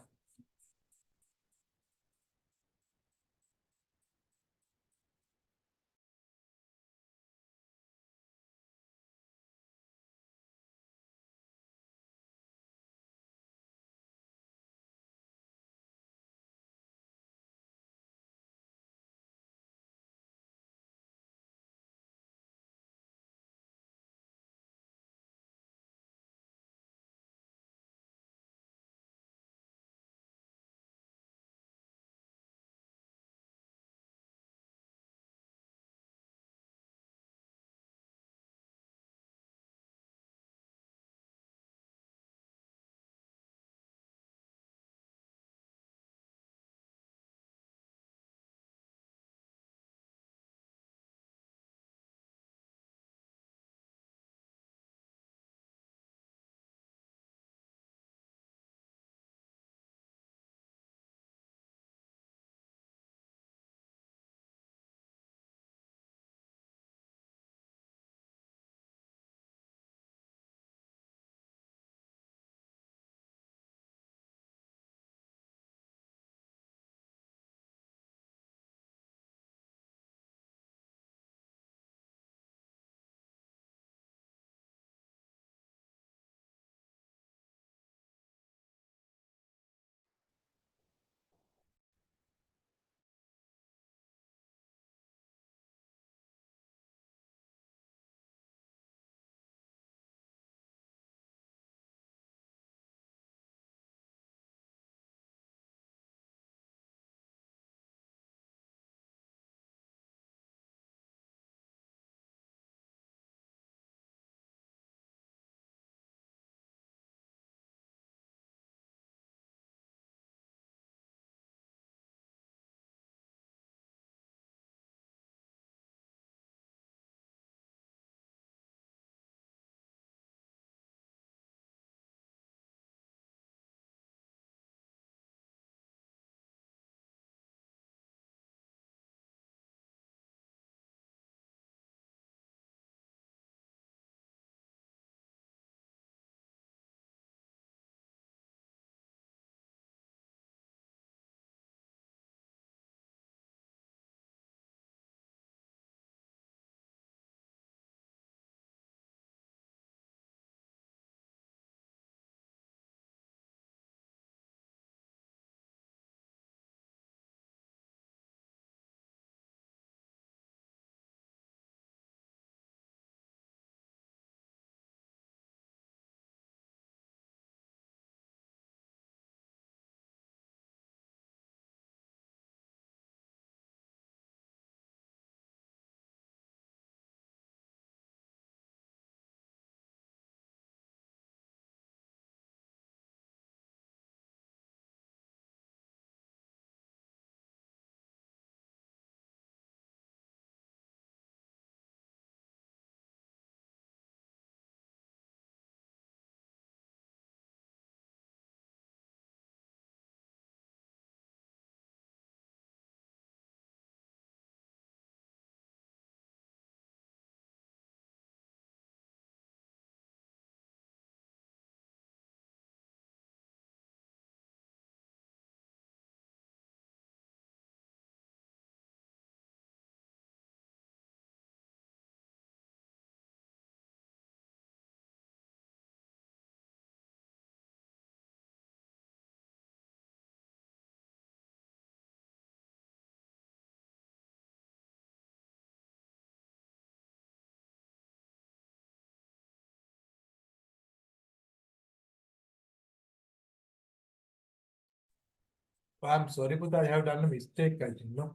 I'm sorry, but I have done a mistake, I think, no?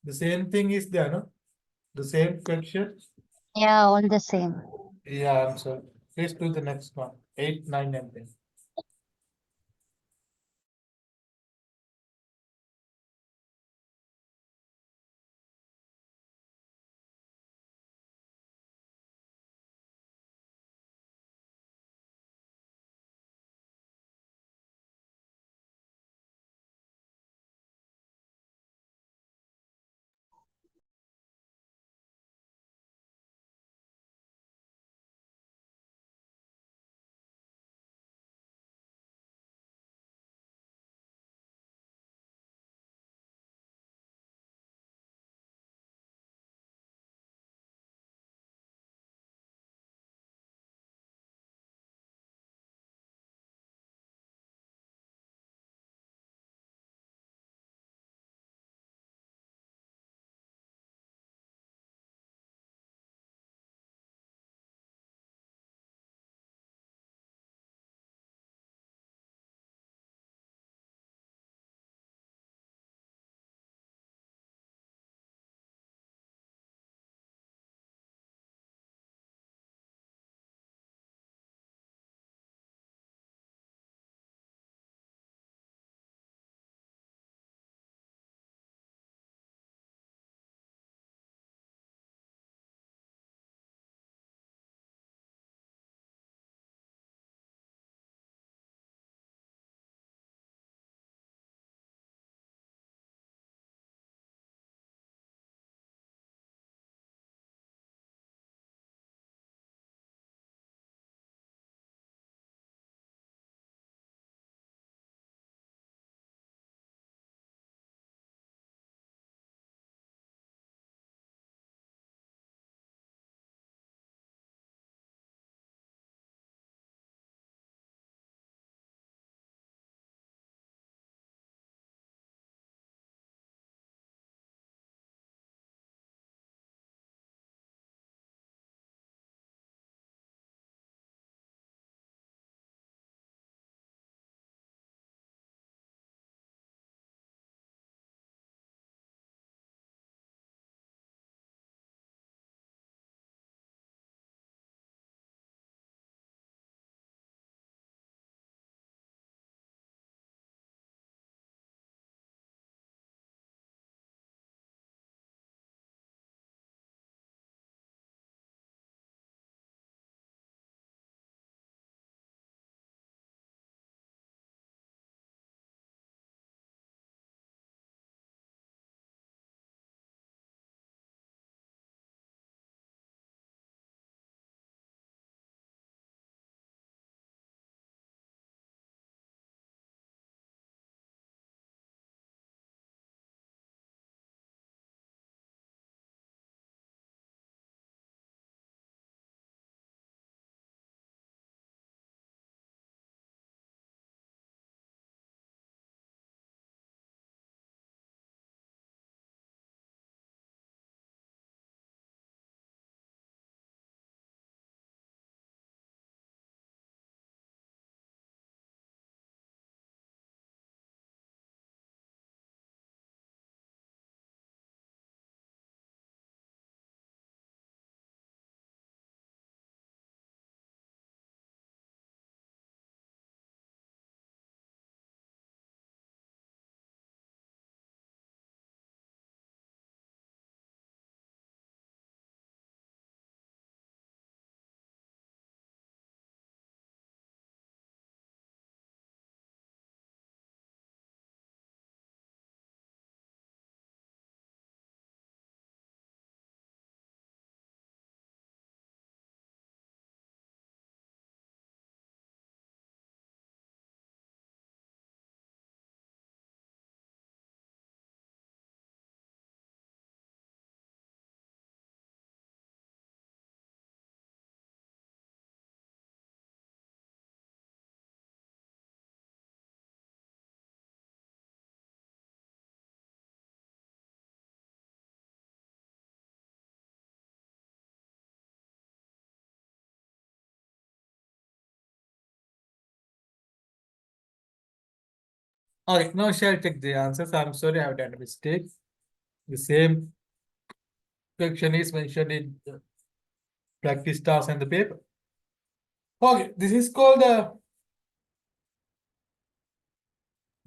The same thing is there, no? The same question. Yeah, all the same. Yeah, I'm sorry. Please do the next one. 8, 9, and 10. Okay, now shall take the answers. I'm sorry, I have done a mistake. The same question is mentioned in the practice task and the paper. Okay, this is called the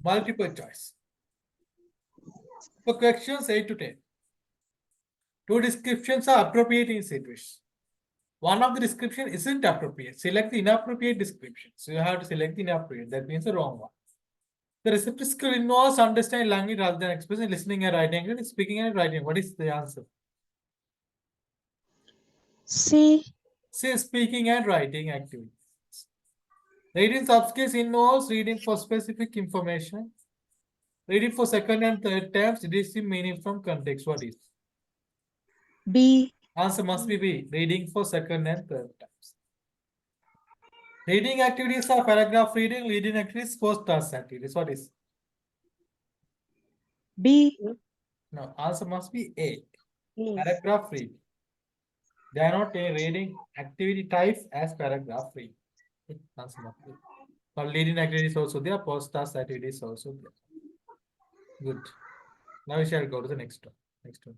multiple choice. For questions 8 to 10, two descriptions are appropriate in situation. One of the description isn't appropriate. Select the inappropriate description. So you have to select the inappropriate. That means the wrong one. The receptive skill involves understanding language rather than expressing, listening and writing, and speaking and writing. What is the answer? C. Say speaking and writing activities. Reading subskills involves reading for specific information. Reading for second and third times, deducing meaning from context. What is? B. Answer must be B. Reading for second and third times. Reading activities are paragraph reading, reading activities, post task activities. What is? B. No, answer must be A. Yes. Paragraph reading. They are not a reading activity type as paragraph reading. Answer must be. But reading activities also there, post task activities also there. Good. Now we shall go to the next one. Next one.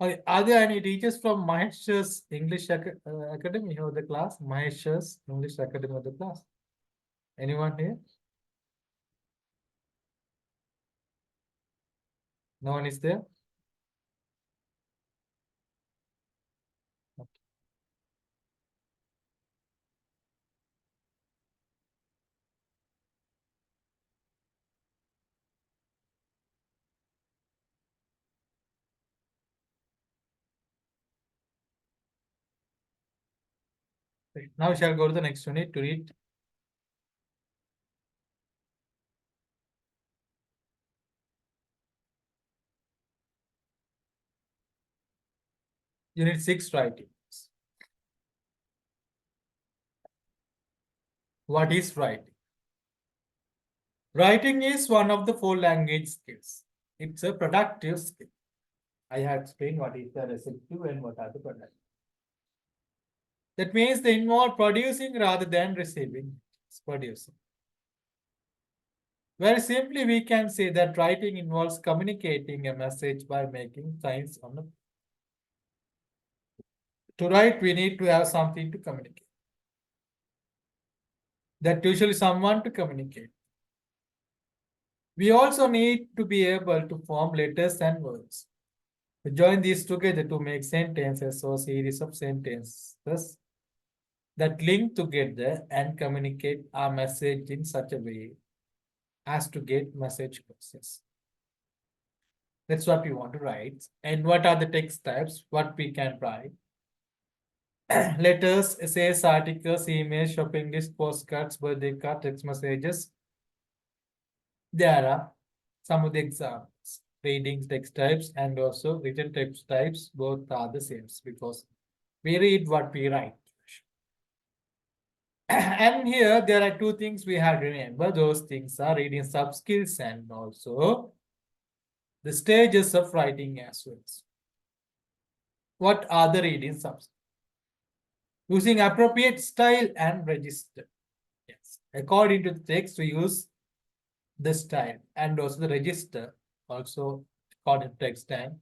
Okay, are there any teachers from Mahesh's English Academy of the class? Mahesh's English Academy of the class. Anyone here? No one is there? Okay. Now we shall go to the next unit to read. Unit 6 writing. What is writing? Writing is one of the 4 language skills. It's a productive skill. I have explained what is the receptive and what are the productive. That means they involve producing rather than receiving. It's producing. Very simply, we can say that writing involves communicating a message by making signs on the. To write, we need to have something to communicate. That usually someone to communicate. We also need to be able to form letters and words. To join these together to make sentences or series of sentences that link together and communicate our message in such a way as to get message process. That's what we want to write. And what are the text types? What we can write? Letters, essays, articles, emails, shopping list, postcards, birthday card, text messages. There are some of the examples. Reading text types and also written text types, both are the same because we read what we write. And here there are 2 things we have to remember. Those things are reading sub skills and also the stages of writing as well. What are the reading sub skills? Using appropriate style and register. Yes. According to the text, we use the style and also the register, also according to text and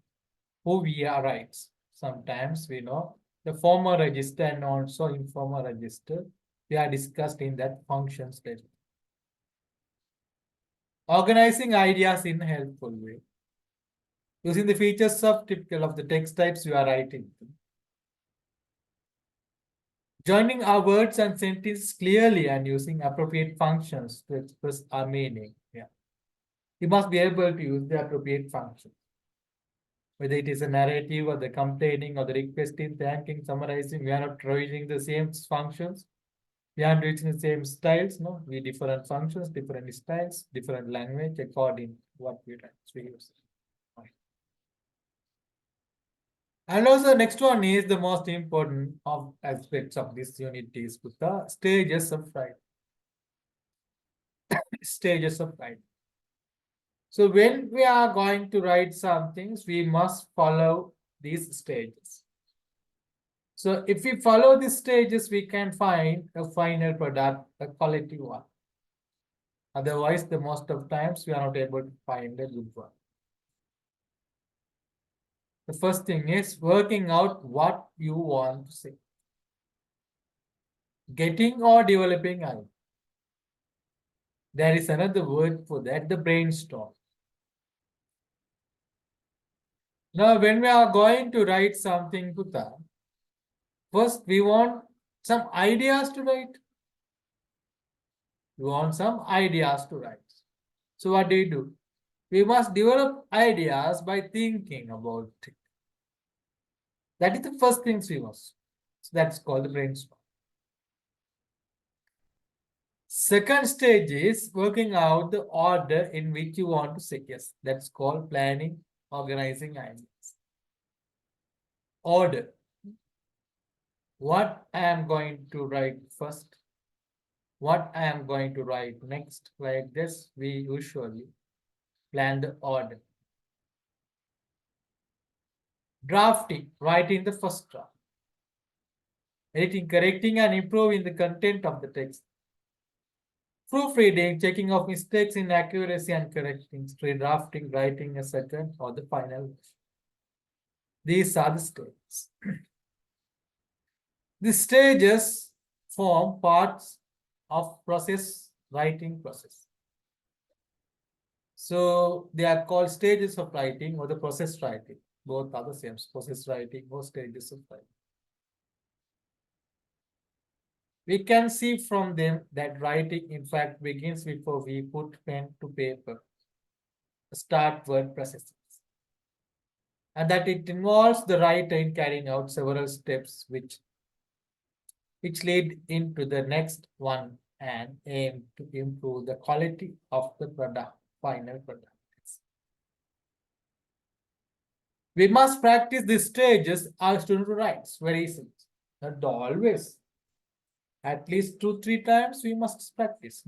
who we are writes. Sometimes we know the formal register and also informal register. We are discussed in that functions later. Organizing ideas in a helpful way. Using the features of typical of the text types you are writing. Joining our words and sentences clearly and using appropriate functions to express our meaning. Yeah. You must be able to use the appropriate functions. Whether it is a narrative or the complaining or the requesting, thanking, summarizing, we are not using the same functions. We are using the same styles, no? We different functions, different styles, different language according to what we write. We use. And also next one is the most important of aspects of this unit is with the stages of writing. Stages of writing. So when we are going to write some things, we must follow these stages. So if we follow these stages, we can find a final product, a quality one. Otherwise, the most of times we are not able to find a good one. The first thing is working out what you want to say. Getting or developing idea. There is another word for that, the brainstorm. Now, when we are going to write something, Putta, first we want some ideas to write. We want some ideas to write. So what do? We must develop ideas by thinking about it. That is the first things we must. So that's called the brainstorm. Second stage is working out the order in which you want to say yes. That's called planning, organizing ideas. Order. What I am going to write first. What I am going to write next. Like this, we usually plan the order. Drafting, writing the first draft. Editing, correcting and improving the content of the text. Proofreading, checking of mistakes in accuracy and correcting. Redrafting, writing a second or the final. These are the stages. The stages form parts of writing process. So they are called stages of writing or the process writing. Both are the same, process writing or stages of writing. We can see from them that writing, in fact, begins before we put pen to paper, start word processes. And that it involves the writer in carrying out several steps which lead into the next one and aim to improve the quality of the product, final product. We must practice these stages our student writes very easily. Not always. At least 2-3 times we must practice.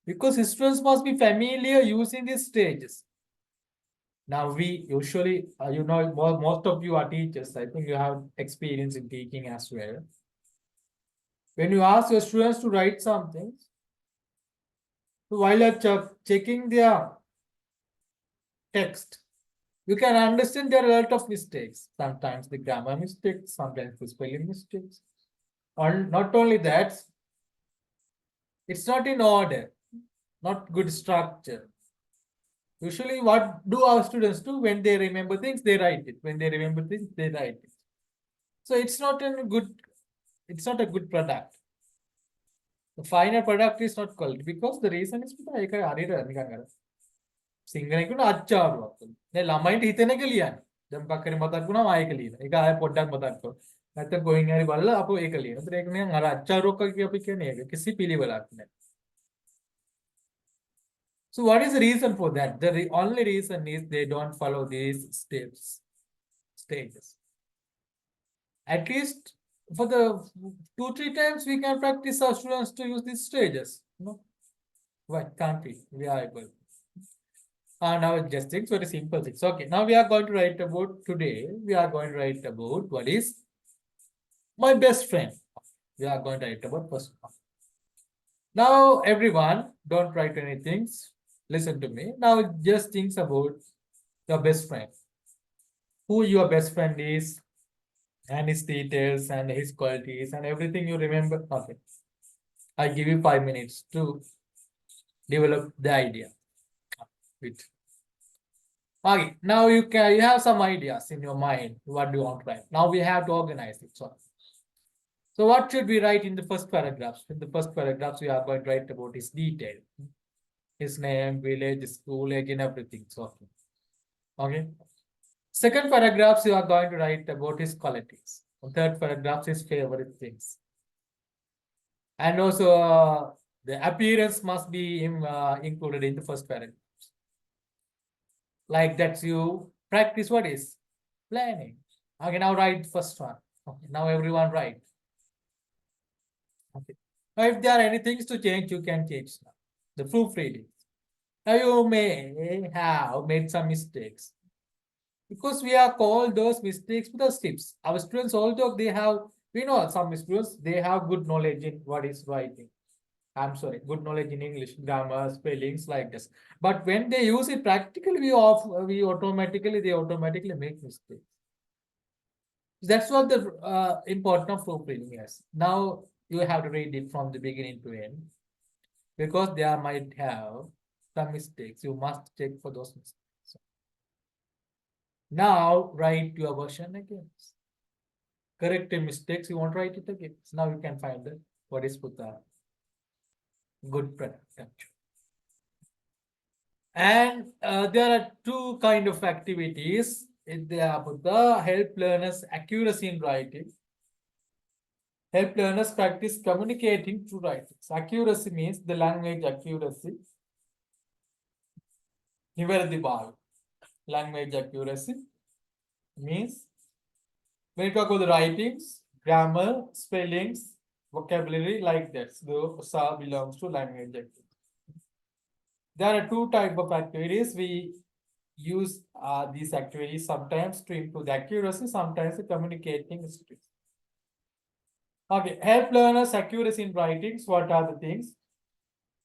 Because students must be familiar using these stages. Now we usually, most of you are teachers. I think you have experience in teaching as well. When you ask your students to write something, while you're checking their text, you can understand there are a lot of mistakes. Sometimes the grammar mistakes, sometimes the spelling mistakes. And not only that, it's not in order, not good structure. Usually, what do our students do when they remember things? They write it. When they remember things, they write it. So it's not a good product. The final product is not called because the reason is because සිංහලෙන් අච්චාරුවක්. දැන් ළමයින්ට හිතෙන එක ලියන්න. දැන් මොකක් හරි මතක් වුණාම ආයෙක ලියන. ඒක ආයෙ පොඩ්ඩක් මතක් කරගන්න. නැත්නම් ගෝයින් හරි බලලා අපෝ ඒක ලියන. ඒතර ඒක නිකන් අර අච්චාරුවක් වගේ අපි කියන්නේ ඒක. කිසි පිළිවෙලක් නැහැ. So what is the reason for that? The only reason is they don't follow these stages. At least for the 2-3 times we can practice our students to use these stages. No? Why can't we? We are able. Now just things very simple things. Okay, now we are going to write about today. We are going to write about what is my best friend. We are going to write about first one. Now everyone, don't write anything. Listen to me. Now just think about your best friend. Who your best friend is, and his details and his qualities and everything you remember. Okay. I give you 5 minutes to develop the idea. Okay, now you have some ideas in your mind. What do you want to write? Now we have to organize it. So what should we write in the first paragraphs? In the first paragraphs, we are going to write about his detail. His name, village, school, age, and everything. So, okay. Second paragraphs, you are going to write about his qualities. Third paragraphs, his favorite things. And also, the appearance must be included in the first paragraph. Like that, you practice what is planning. Okay, now write first one. Okay, now everyone write. Okay. Now, if there are any things to change, you can change now. The proofreading. Now you may have made some mistakes. Because we are called those mistakes with the tips. Our students, although they have, we know some students, they have good knowledge in what is writing. I'm sorry, good knowledge in English, grammar, spellings like this. But when they use it practically, they automatically make mistakes. That's what the important of proofreading is. Now you have to read it from the beginning to end because there might have some mistakes. You must check for those mistakes. Now write your version again. Correct the mistakes, you want to write it again. So now you can find what is put the good product. And there are two kind of activities. They are put the help learners accuracy in writing. Help learners practice communicating through writing. So accuracy means the language accuracy. Language accuracy means when you talk about the writings, grammar, spellings, vocabulary like that. So SA belongs to language activity. There are two types of activities. We use these activities sometimes to improve the accuracy, sometimes the communicating skills. Okay, help learners accuracy in writings. What are the things?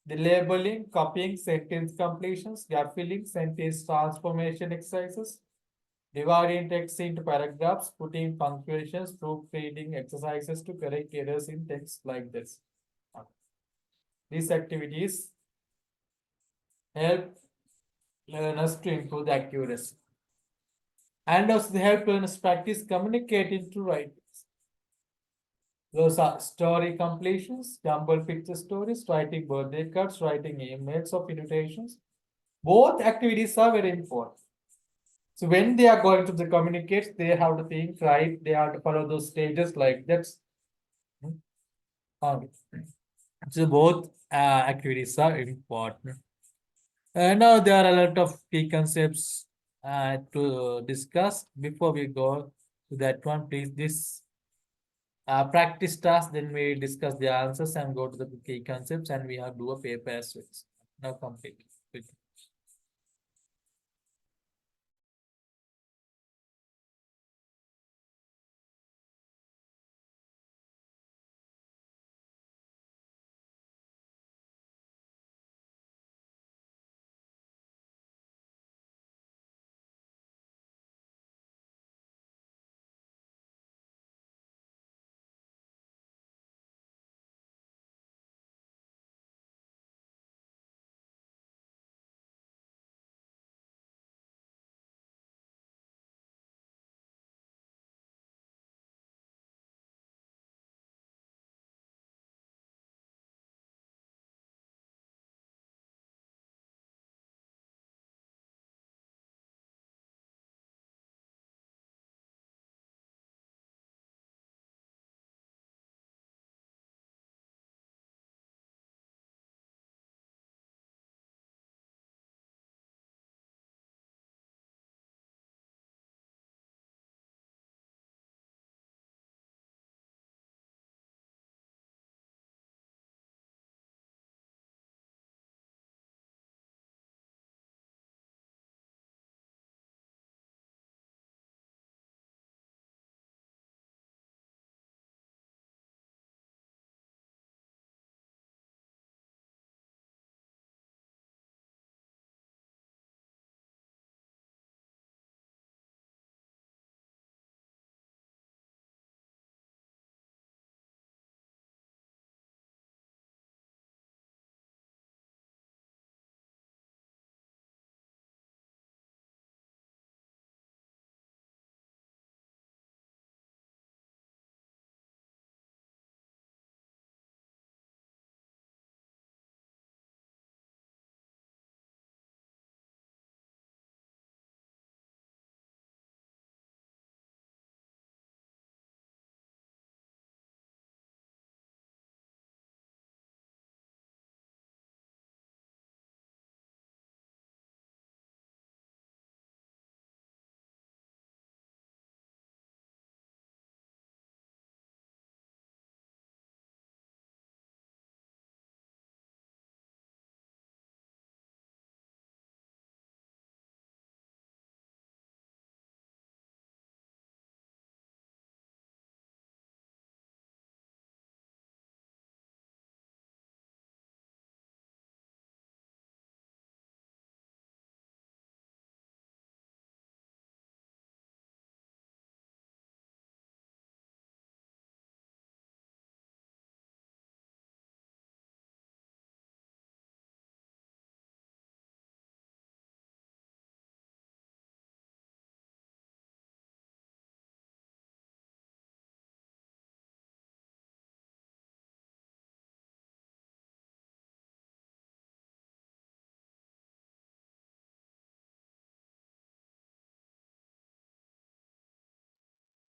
The labeling, copying, sentence completions, gap filling, sentence transformation exercises, dividing text into paragraphs, putting punctuations, proofreading exercises to correct errors in text like this. These activities help learners to improve the accuracy. And also they help learners practice communicating through writings. Those are story completions, jumble picture stories, writing birthday cards, writing emails of invitations. Both activities are very important. So when they are going to the communicate, they have to think right, they have to follow those stages like that. So both activities are important. Now there are a lot of key concepts to discuss. Before we go to that one, please this practice task, then we discuss the answers and go to the key concepts, and we have to do a paper as well. Now complete.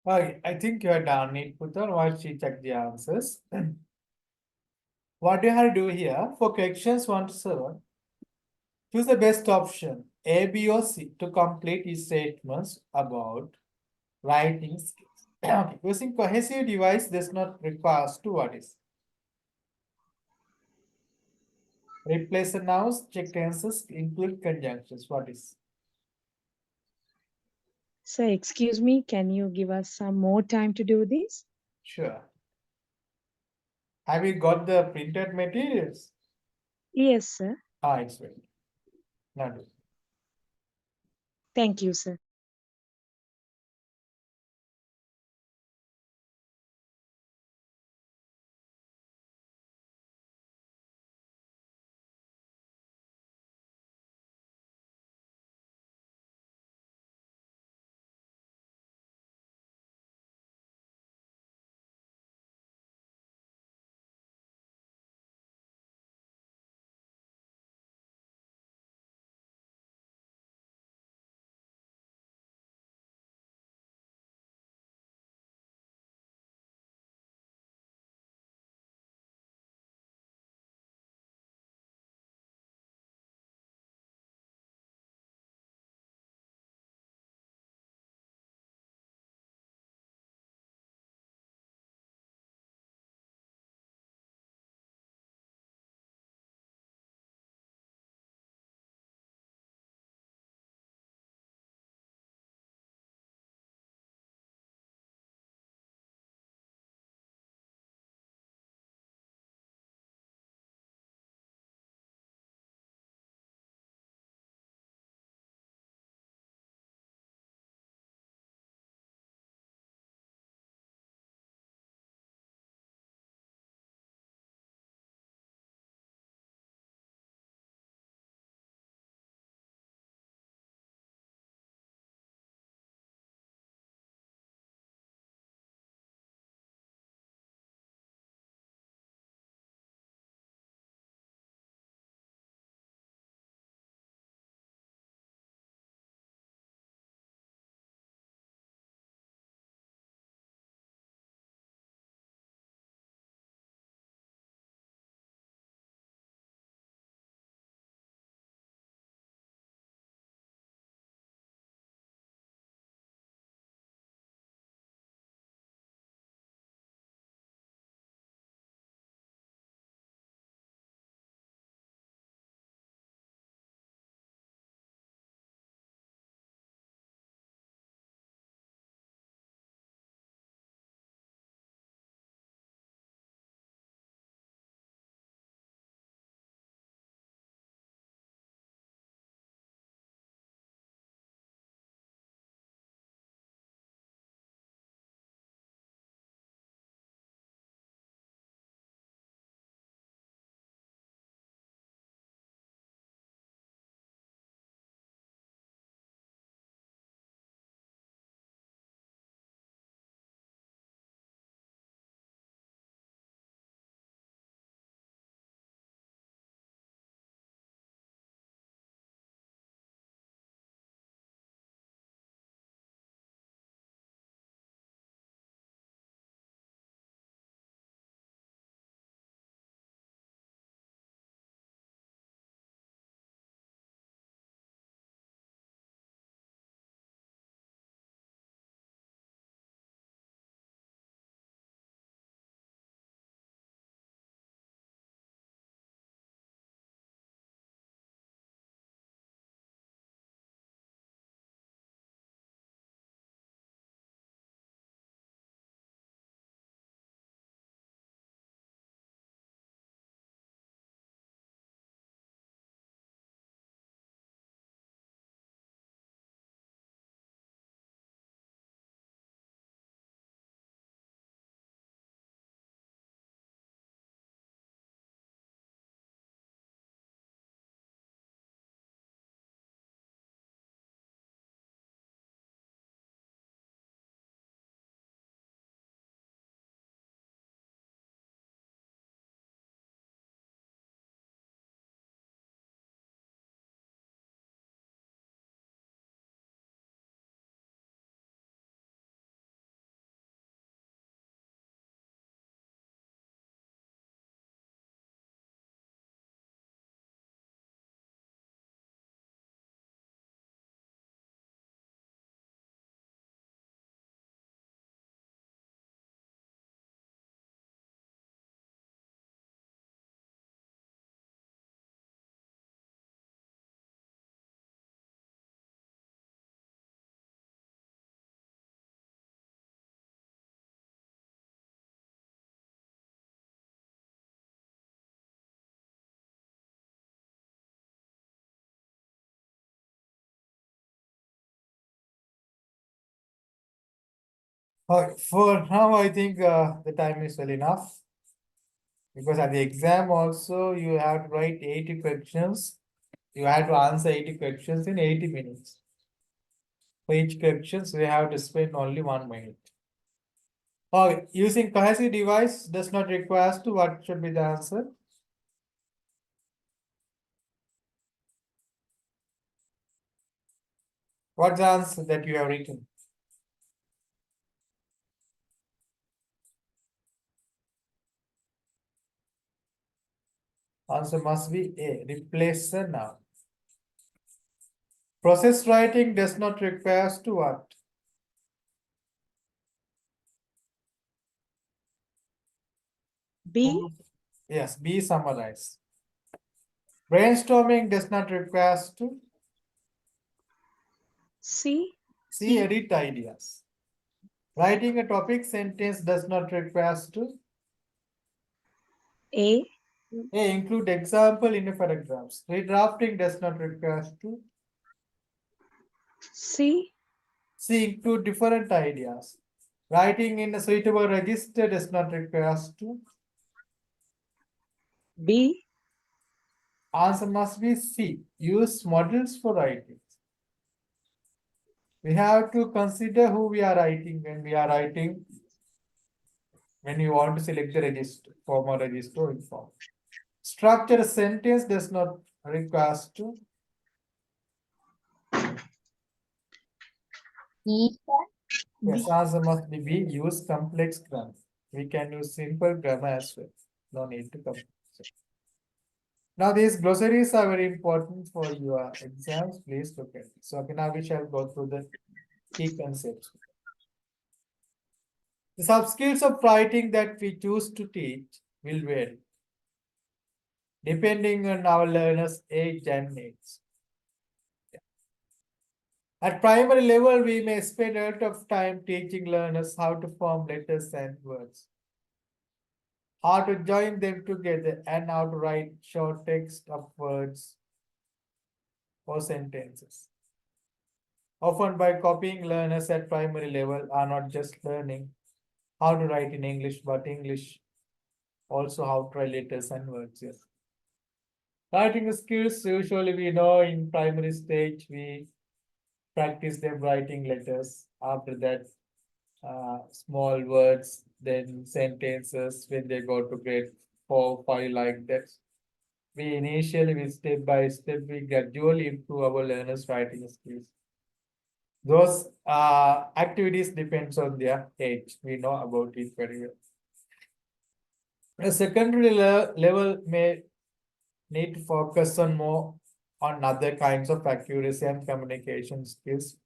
Okay, I think you are done it, Putan. Watch she check the answers. What you have to do here for questions 1 to 7, choose the best option A, B, or C to complete these statements about writing skills. Okay, using cohesive device does not require us to what is? Replace the nouns, check tenses, include conjunctions. What is? Sir, excuse me, can you give us some more time to do this? Sure. Have you got the printed materials? Yes, sir. Ah, it's ready. Now do. Thank you, sir. For now, I think the time is well enough. Because at the exam also, you have to write 80 questions. You have to answer 80 questions in 80 minutes. For each questions, we have to spend only 1 minute. Using cohesive device does not require to what should be the answer? What's the answer that you have written? Answer must be A. Replace the noun. Process writing does not require to what? B. Yes, B. Summarize. Brainstorming does not require to C. C. Edit ideas. Writing a topic sentence does not require to A. A. Include example in a paragraphs. Redrafting does not require to C. C. Include different ideas. Writing in a suitable register does not require to B. Answer must be C. Use models for writing. We have to consider who we are writing when we are writing. When you want to select the register, formal register or informal. Structure a sentence does not require to E. Yes, answer must be B. Use complex grammar. We can use simple grammar as well. No need to complex. Now these glossaries are very important for your exams. Please look at it. So now we shall go through the key concepts. The sub-skills of writing that we choose to teach will vary depending on our learners' age and needs. At primary level, we may spend a lot of time teaching learners how to form letters and words, how to join them together, and how to write short text of words or sentences. Often by copying, learners at primary level are not just learning how to write in English, but English also how to write letters and words. Yes. Writing skills, usually we know in primary stage, we practice them writing letters. After that, small words, then sentences when they go to grade 4, 5 like that. We initially, we step by step, we gradually improve our learners' writing skills. Those activities depends on their age. We know about it very well. A secondary level may need to focus on more on other kinds of accuracy and communication skills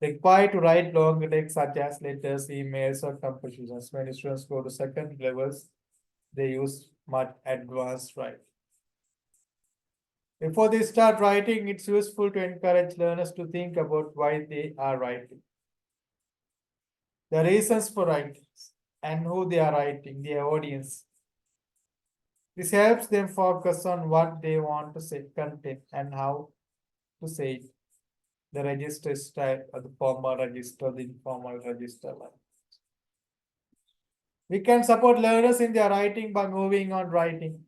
required to write long texts such as letters, emails, or compositions. When students go to second levels, they use much advanced writing. Before they start writing, it's useful to encourage learners to think about why they are writing, the reasons for writing, and who they are writing, their audience. This helps them focus on what they want to say, content, and how to say it. The register style, or the formal register, the informal register. We can support learners in their writing by moving on writing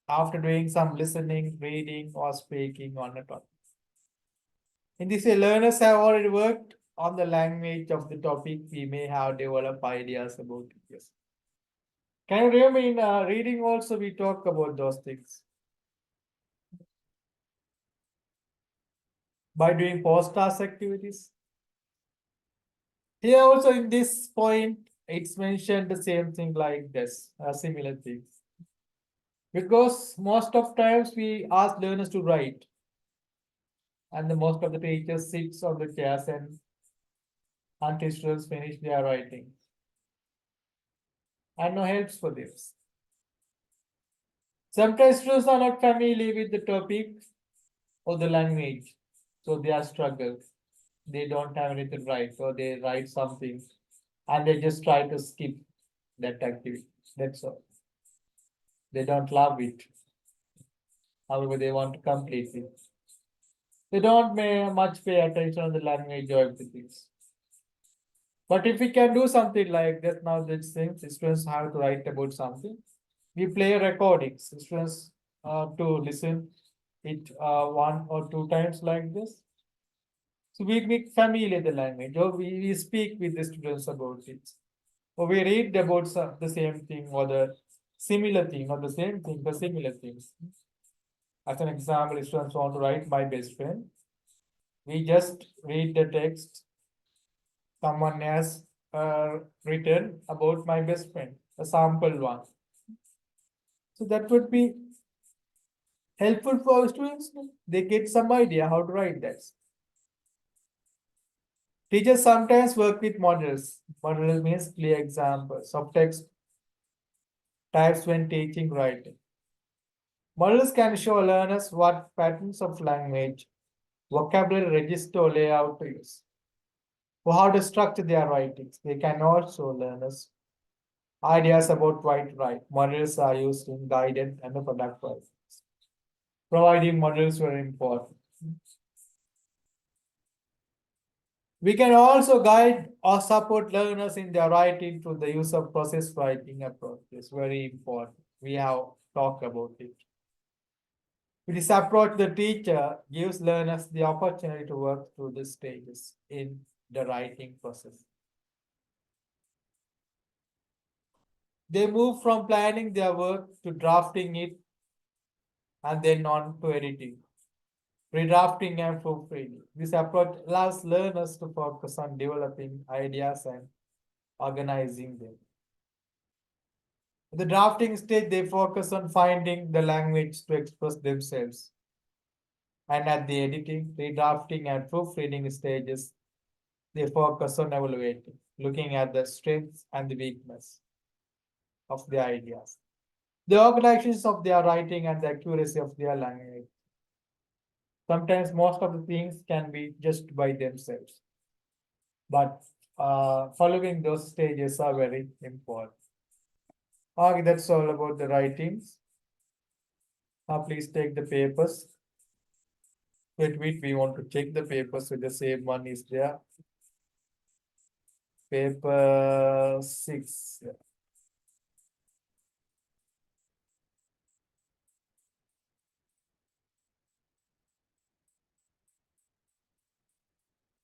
after doing some listening, reading, or speaking on a topic. In this way, learners have already worked on the language of the topic. We may have developed ideas about it. Yes. Can you remember in reading also we talk about those things? By doing post-task activities. Here also in this point, it's mentioned the same thing like this, similar things. Because most of times we ask learners to write. And the most of the teachers sits on the chairs and until students finish their writing. And no helps for this. Sometimes students are not familiar with the topic or the language. So they are struggled. They don't have anything to write, or they write something and they just try to skip that activity. That's all. They don't love it. However, they want to complete it. They don't much pay attention on the language or everything. But if we can do something like that, now these things, students have to write about something. We play recordings, students to listen it 1 or 2 times like this. So we make familiar the language, or we speak with the students about it. Or we read about the same thing or the similar thing or the same thing, the similar things. As an example, students want to write my best friend. We just read the text someone has written about my best friend, a sample one. So that would be helpful for our students. They get some idea how to write that. Teachers sometimes work with models. Model means clear examples of text types when teaching writing. Models can show learners what patterns of language, vocabulary register or layout to use, or how to structure their writings. They can also learners ideas about what write. Models are used in guidance and the product writing. Providing models very important. We can also guide or support learners in their writing through the use of process writing approach. It's very important. We have talked about it. With this approach, the teacher gives learners the opportunity to work through the stages in the writing process. They move from planning their work to drafting it and then on to editing, redrafting and proofreading. This approach allows learners to focus on developing ideas and organizing them. At the drafting stage, they focus on finding the language to express themselves. And at the editing, redrafting, and proofreading stages, they focus on evaluating, looking at the strengths and the weakness of their ideas, the organizations of their writing, and the accuracy of their language. Sometimes most of the things can be just by themselves, but following those stages are very important. Okay, that's all about the writings. Now please take the papers. Wait, we want to check the papers with the same one is there. Paper 6.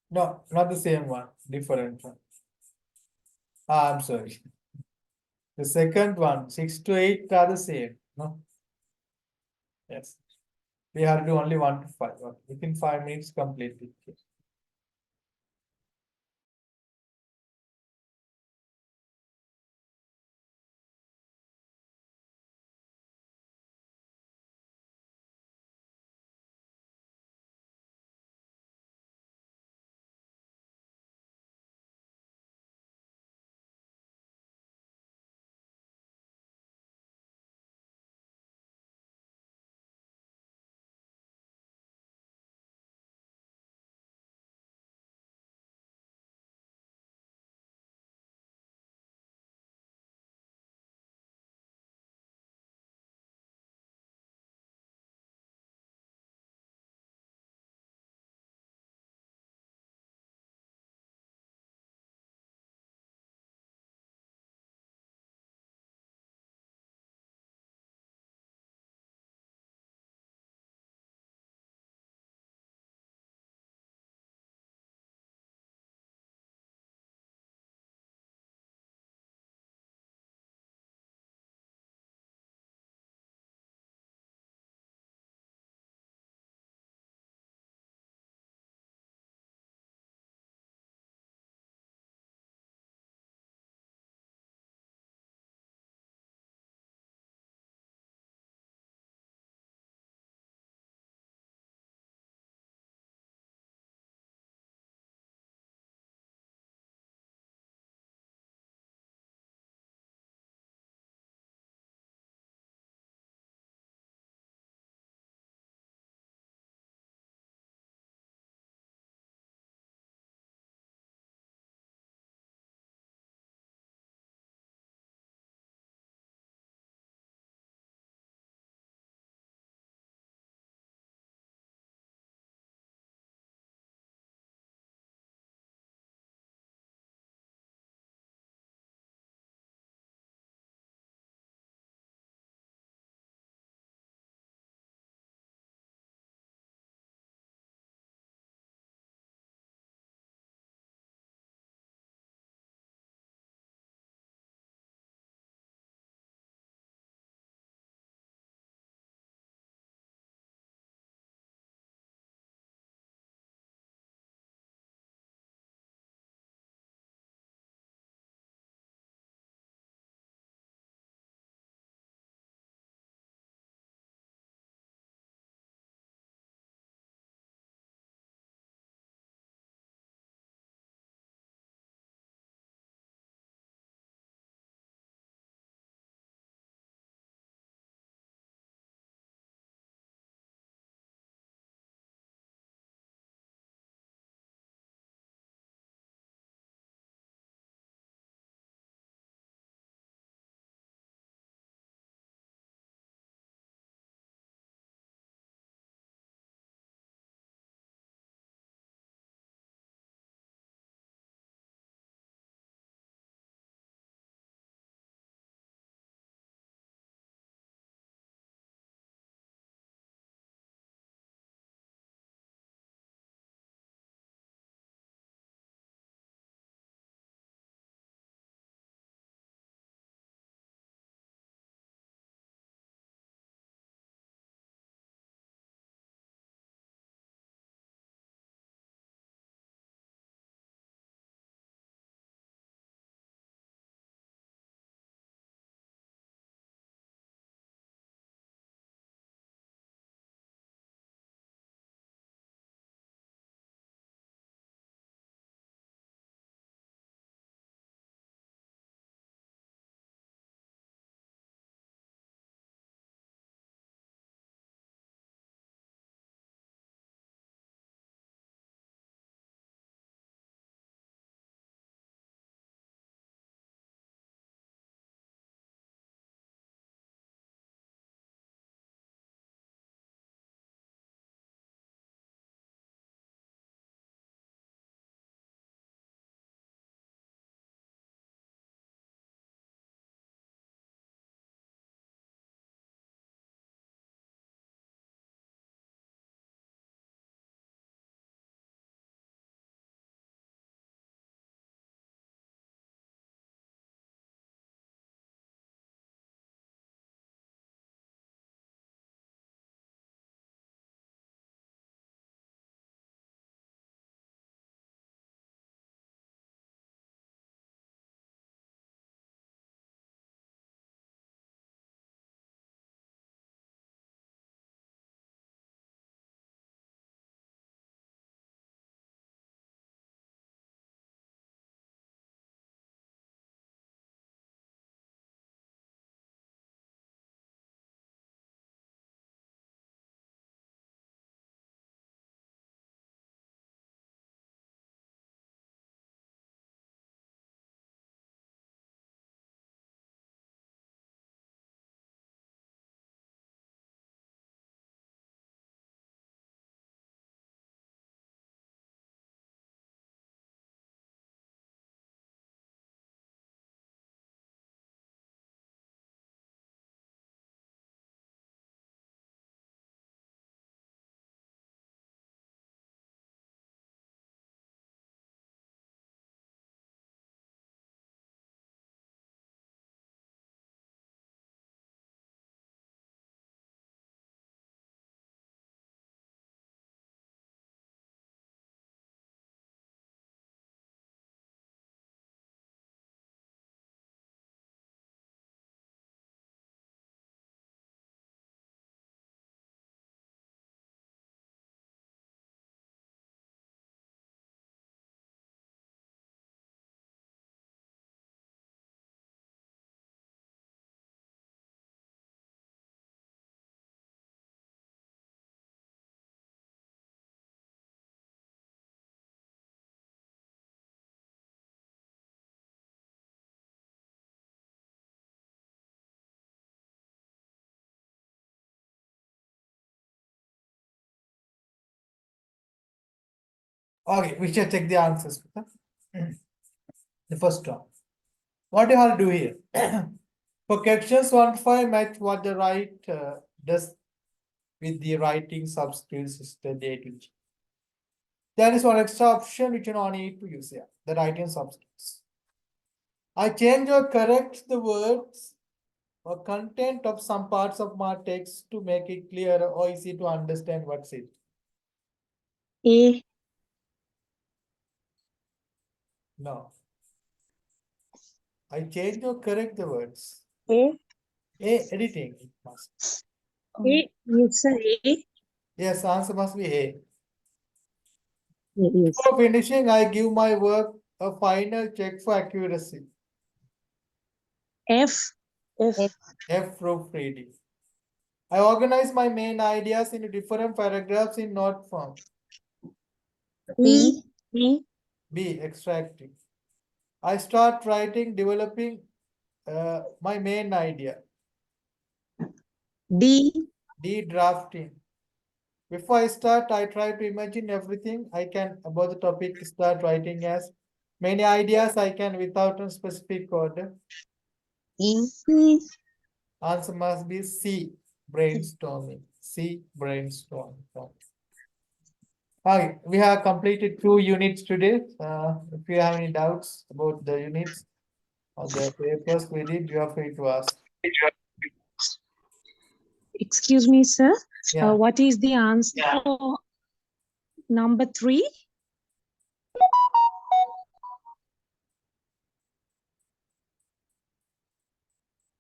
No, not the same one, different one. I'm sorry. The second one, 6 to 8 are the same. No? Yes. We have to do only 1 to 5. Okay. Within 5 minutes, complete it. Okay, we shall take the answers. The first one. What do you have to do here? For questions 1 to 5, match what the right does with the writing subscript system A to G. There is one extra option which you don't need to use here, the writing subscripts. I change or correct the words or content of some parts of my text to make it clearer or easy to understand what's it. A. No. I change or correct the words. A. Editing it must. A. Yes, sir. A. Yes, answer must be A. Yes. Before finishing, I give my work a final check for accuracy. F. F. F. F proofreading. I organize my main ideas into different paragraphs in note form. E. E. B extracting. I start writing, developing my main idea. D. D drafting. Before I start, I try to imagine everything I can about the topic. Start writing as many ideas I can without a specific order. E. E. Answer must be C, brainstorming. C, brainstorming. Okay, we have completed 2 units today. If you have any doubts about the units or the papers we did, you are free to ask. Excuse me, sir. Yeah, What is the answer for number 3?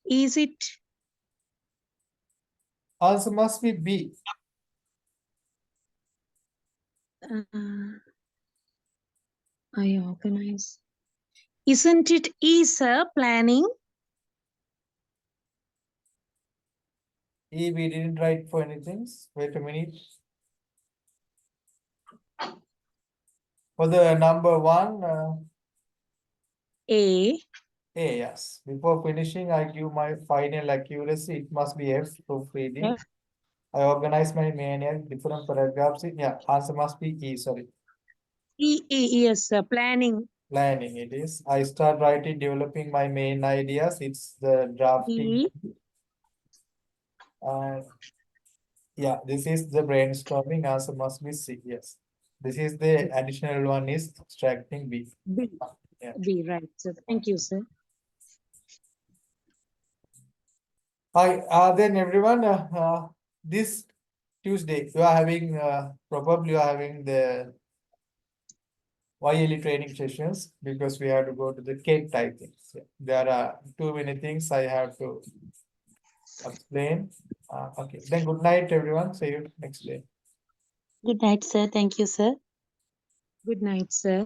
Is it? answer must be B. I organize. Isn't it E, sir? Planning. E, we didn't write for anything. Wait a minute. For the number 1, A. A, yes. Before finishing, I give my final accuracy. It must be F, proofreading. F. I organize my main different paragraphs. Yeah, answer must be E, sorry. E. E. Yes, sir. Planning. Planning it is. I start writing, developing my main ideas. It's the drafting. E. Yeah, this is the brainstorming. Answer must be C. Yes. This is the additional one is extracting B. B. Yeah. B. Right, sir. Thank you, sir. Hi, then everyone, this Tuesday you are having probably you are having the YLE training sessions because we have to go to the cake typing. So there are too many things I have to explain. Okay, then good night, everyone. See you next day. Good night, sir. Thank you, sir. Good night, sir.